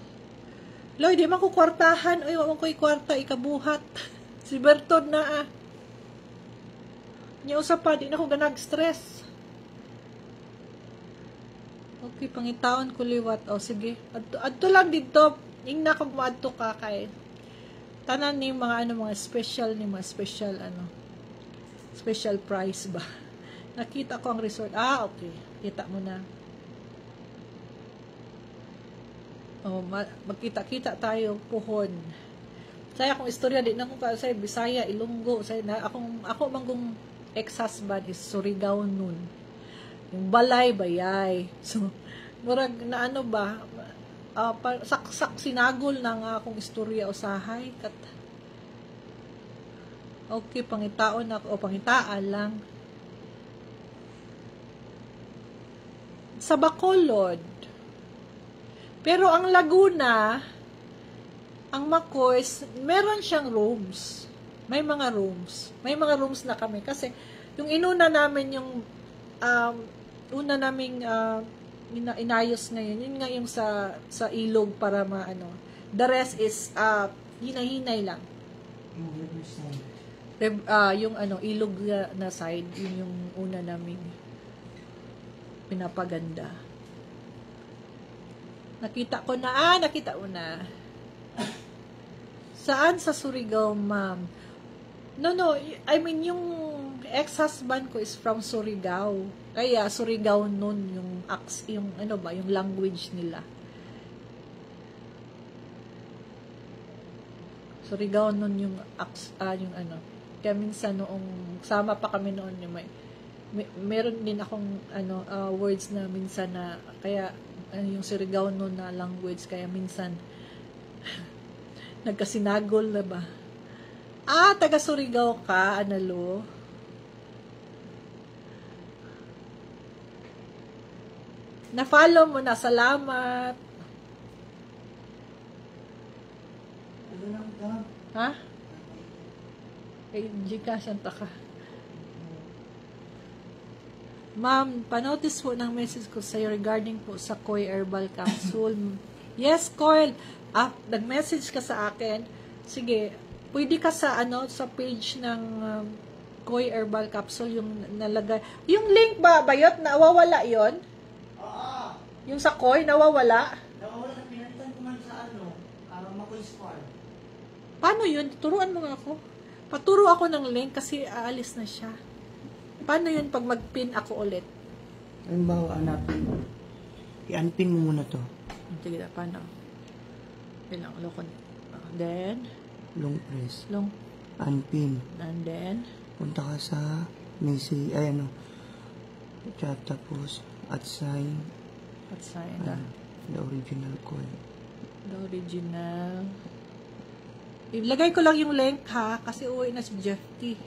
Loy, di man ko kwartahan. Uy, wala ko kwarta. Ikabuhat. Si Bertod na Niya usap pa. Di na ko ganag-stress. Okay, pangitaon ko liwat. O, sige. Adto lang dito. Ingna kag maadto ka kay tanan ni mga mga special special price ba. Nakita ko ang resort. Okay. Kita mo na. Oh, magkita-kita tayo puhon. Saya akong istorya di na kung sa Bisaya, Ilonggo, ako manggong ex-husband is Surigao nun. Yung balay bayay. So, murag na ba, saksak sinagol na nga akong istorya usahay. Okay, pangitaon ako, pangitaan lang. Sa Bacolod. Pero ang Laguna, ang Macoys, meron siyang rooms. May mga rooms. May mga rooms na kami. Kasi, yung inuna namin yung una naming inayos ngayon, yun nga yung sa ilog para the rest is hinahinay lang. Yung ilog na side, yun yung una naming pinapaganda. Nakita ko na. Saan sa Surigao, ma'am? No, I mean, yung ex-husband ko is from Surigao. Kaya Surigao nun yung yung language nila. Surigao nun yung Kaya minsan noong sama pa kami noon yung meron din akong words na minsan na kaya yung Surigao nun na language kaya minsan nagkasinagol na ba? Taga Surigao ka, Analo. Na-follow mo na, salamat. Ha? Gcash ang taka. Ma'am, panotice po ng message ko sa'yo regarding po sa Koi Herbal Capsule. Yes, Coil. Nag-message ka sa akin. Sige, pwede ka sa sa page ng Koi Herbal Capsule yung nalagay. Yung link ba, Bayot, nawawala yon? Yung sa Koi, nawawala? Nawawala Paano yun? Turuan mo nga ako. Paturo ako ng link kasi aalis na siya. Paano yun pag mag-pin ako ulit? Halimbawa, hanapin mo. I-unpin mo muna to. Sige na, paano? Bilang, lokon. Then, Long press. long, Unpin. and then, Punta ka sa message, ay ano, chat, tapos, at sign, at sign the original code. The original. Ilagay ko lang yung link ha, kasi uwi na si Jeff T.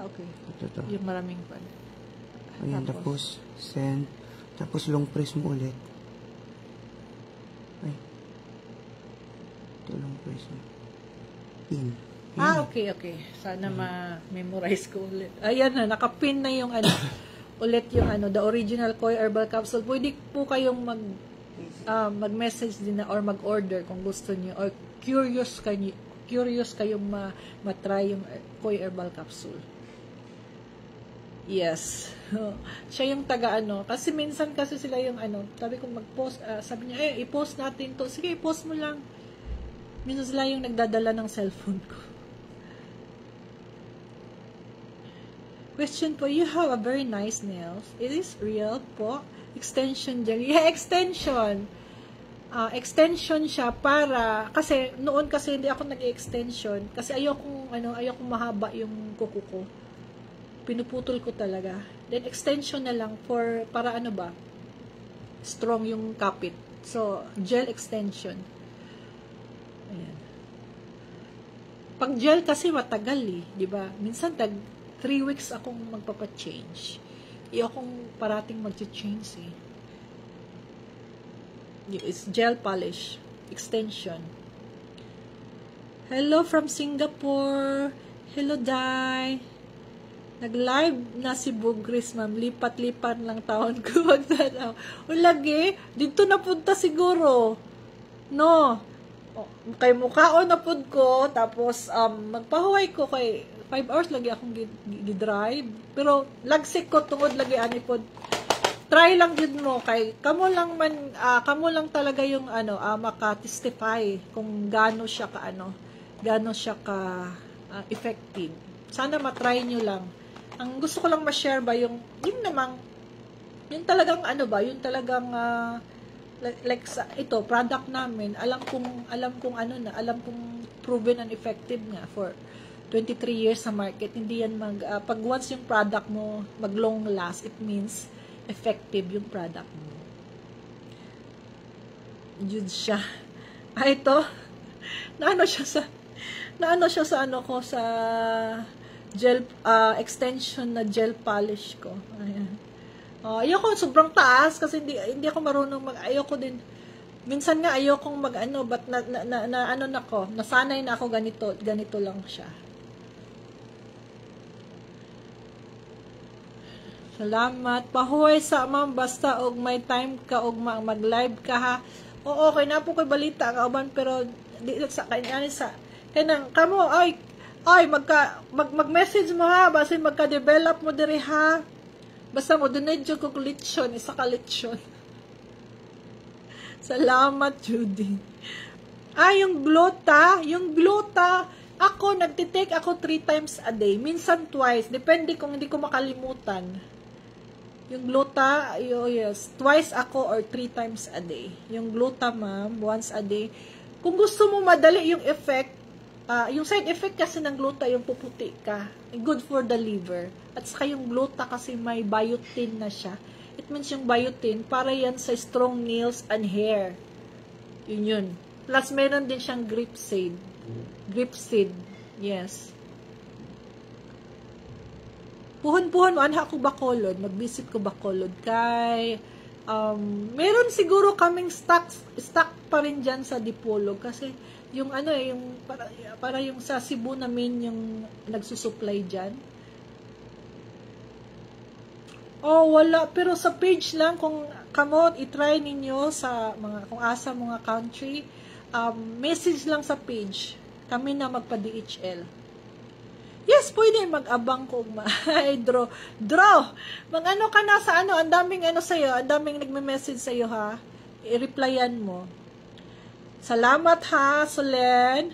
Okay. Ito. Yung maraming pan. Ayan, tapos, send. Tapos, long press mo ulit. Ay. Ito, long press mo. Pin. Okay. Sana ma-memorize ko ulit. Ayan na, nakapin na yung ano, ulit yung ano, the original Koi Herbal Capsule. Pwede po kayong mag-message din na or mag-order kung gusto niyo or curious kayong matry yung Koi Herbal Capsule. Yes. Siya yung taga ano. Kasi minsan kasi sila yung ano, sabi ko mag-post, sabi niya, i-post natin to. Sige, i-post mo lang. Minsan sila yung nagdadala ng cellphone ko. Question po, you have a very nice nails. Is this real po? Extension dyan. Yeah, extension. Extension siya para, kasi noon kasi hindi ako nag-extension. Kasi ayokong mahaba yung kuko ko. Pinuputol ko talaga. Then extension na lang para ano ba? Strong yung kapit. So, gel extension. Ayan. Pag gel kasi matagal di ba? Minsan 3 weeks akong magpapa-change. Akong parating mag-change It's gel polish. Extension. Hello from Singapore. Hello, Dai. Nag-live na si Bugris, ma'am. Lipat-lipat lang taon ko. Lagi, dito napunta siguro. No. Kay mukhaon na pud ko. Tapos, magpahuway ko kay 5 hours lagi akong gi-drive. Pero, lagsik ko tungod lagi ani pod. Try lang yun mo kay kamo lang talaga yung maka-testify kung gaano siya ka effective. Sana matry nyo lang. Ang gusto ko lang ma-share ba yung talagang yung talagang like sa ito product namin, alam kong proven and effective nga for 23 years sa market. Hindi yan pag once yung product mo mag long last, it means effective yung product mo. Yun siya. Ito naano siya sa sa gel extension na gel polish ko. Ayan. Ayoko sobrang taas kasi hindi ako marunong ayoko din. Minsan nga ayokong but nasanay na ako ganito lang siya. Salamat. Pahuway sa ma'am basta og may time ka og mag-live ka ha. Oo, okay na po ko'y balita kauban pero di sa kanya sa kanang kamo mag-message mo ha basta magka-develop mo diri ha. Basta mo donate jud ko lechon, isa ka lechon. Salamat, Judy. Yung gluta, ako nagtitake ako 3 times a day, minsan twice, depende kung hindi ko makalimutan. Yung gluta, yes, twice ako or 3 times a day. Yung gluta, ma'am, once a day. Kung gusto mo madali yung effect, yung side effect kasi ng gluta, yung puputi ka. Good for the liver. At saka yung gluta kasi may biotin na siya. It means yung biotin, para yan sa strong nails and hair. Yun. Plus, meron din siyang grapseed. Grapseed. Yes. Puhon-puhon, anha ko Bacolod. Mag-visit ko Bacolod. Kay, meron siguro kaming stock pa rin dyan sa Dipolog. Kasi, yung yung para yung sa Cebu namin yung nagsusupply dyan. Wala. Pero sa page lang, kung kamot, itry ninyo sa kung asa mga country, message lang sa page. Kami na magpa-DHL. Yes, pwede mag-abang kung ay, draw. Draw! Mag-ano ka na sa ano, ang daming ano sa'yo, ang daming nagme-message sa'yo ha. I-replyan mo. Salamat ha, Solen.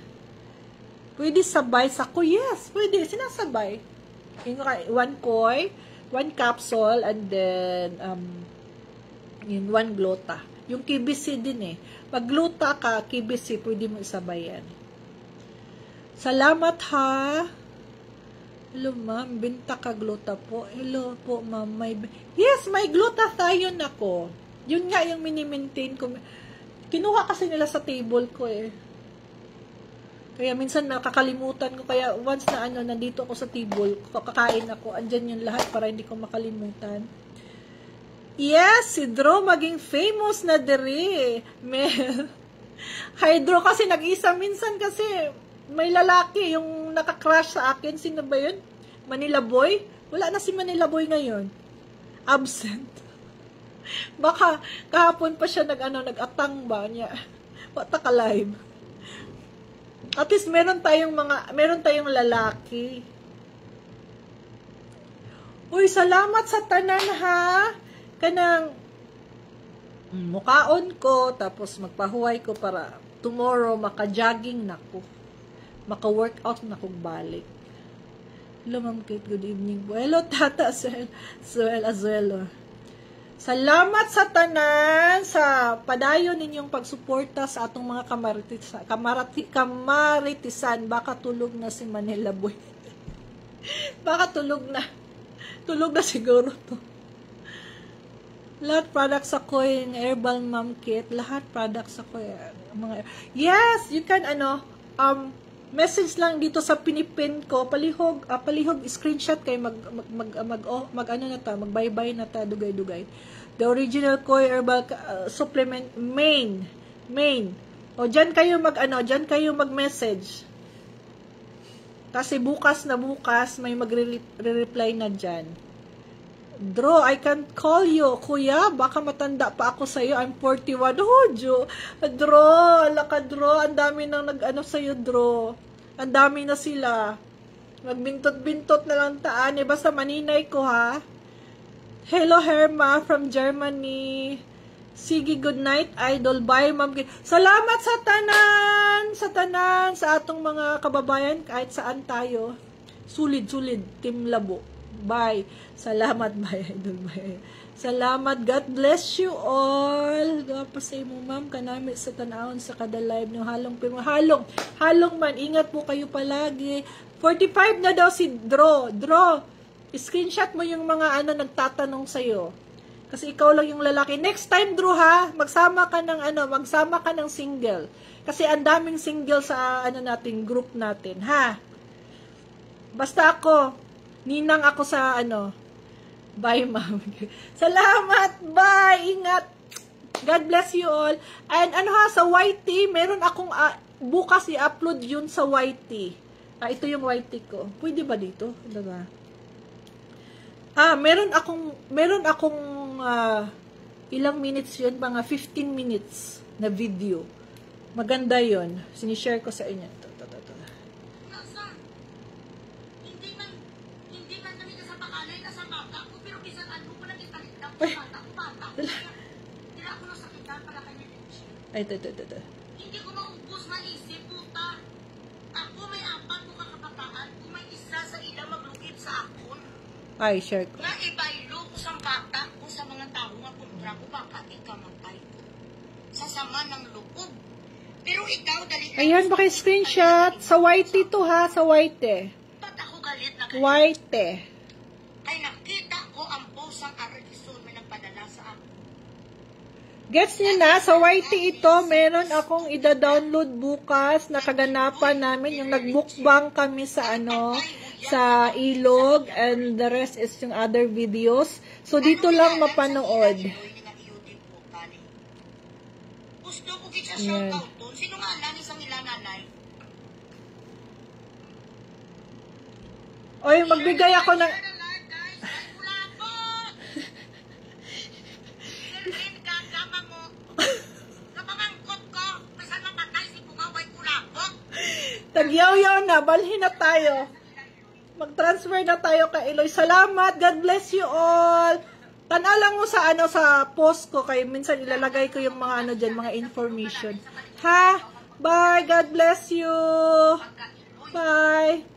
Pwede sabay sa ko. Yes, pwede. Sinasabay. One koi, one capsule, and then, yun, one glota. Yung KBC din eh. Pag glota ka, KBC, pwede mo isabay yan. Salamat ha. Hello, ma'am. Binta ka glota po. Hello po, ma'am. Yes, may glota tayo na ko. Yun nga yung mini-maintain ko. Kinuha kasi nila sa table ko eh. Kaya minsan nakakalimutan ko. Kaya once na ano, nandito ako sa table, kakain ako. Andyan yung lahat para hindi ko makalimutan. Yes, si Dro maging famous na diri. Hydro kasi nag-isa minsan kasi may lalaki yung nakakrush sa akin. Sino ba yun? Manila Boy? Wala na si Manila Boy ngayon. Absent. Baka kahapon pa siya nag-atang ba niya. Wata ka live. At least meron tayong lalaki. Uy, salamat sa tanan ha. Kanang mukaon ko, tapos magpahuway ko para tomorrow maka-jogging na ko. Maka-workout na kong balik. Hello, Ma'am Kate. Good evening. Hello, Tata Azuelo. Salamat sa tanan sa padayon ninyong pagsuporta sa atong mga kamaritisan. Baka tulog na si Manila Boy. Baka tulog na. Tulog na siguro to. Lahat products ako yung herbal Ma'am Kate. Lahat products ako mga yes, you can message lang dito sa pinipin ko, palihog screenshot kay magbay-bye na ta, dugay-dugay. The original Koi herbal supplement main. O diyan kayo mag-message. Kasi bukas may magre-reply na diyan. Dro, I can't call you. Kuya, baka matanda pa ako sa'yo. I'm 41. Oh, Jo. Dro, alaka, Dro. Ang dami nang sa'yo, Dro. Ang dami na sila. Magbintot-bintot na lang taan. Basta maninay ko, ha? Hello, Herma from Germany. Sige, good night, idol. Bye, ma'am. Salamat sa tanan, sa atong mga kababayan, kahit saan tayo. Sulid, Team Labo. Bye. Salamat, bye, idol, bye. Salamat. God bless you all. Gapasay mo, ma'am, kanami sa tanawon sa kada live ng halong man. Ingat po kayo palagi. 45 na daw si Dro. Screenshot mo yung mga nagtatanong sa'yo. Kasi ikaw lang yung lalaki. Next time, Dro, ha? Magsama ka ng single. Kasi ang daming single sa natin, group natin, ha? Basta ako, ninang ako sa bye, ma'am. Salamat. Bye. Ingat. God bless you all. And sa YT, meron akong bukas i-upload yun sa YT. Ito yung YT ko. Pwede ba dito? Diba? Meron akong ilang minutes yun, mga 15 minutes na video. Maganda yun. Sinishare ko sa inyo. Ay, ito. Hindi ko maubos na isip, puta. Ako may 4 ko kakabataan. Kung may isa sa ila maglugid sa akon. Ay, share ko. Nga ibaylo ko sa bata ko sa mga tao nga kontra ko baka ikamatay ko. Sa sama ng loob. Pero ikaw dali. Ayan, baka-screenshot. Sa YT to, ha? Sa YT. Ba't ako galit na galit? YT. Ay nakita ko ang post ang Aragison may nagpadala sa ako. Gets nyo na, sa YT ito, meron akong ida-download bukas na kaganapan namin, yung nag-bookbang kami sa sa Ilog, and the rest is yung other videos. So, dito lang mapanood. Gusto ko kita shoutout to. Sino nga nani sang ilananay? Oy, magbigay ako ng... Tagyaw-yaw na, balhin na tayo. Mag-transfer na tayo kay Eloy. Salamat. God bless you all. Tanaw lang mo sa sa post ko kay minsan ilalagay ko yung mga diyan, mga information. Ha? Bye. God bless you. Bye.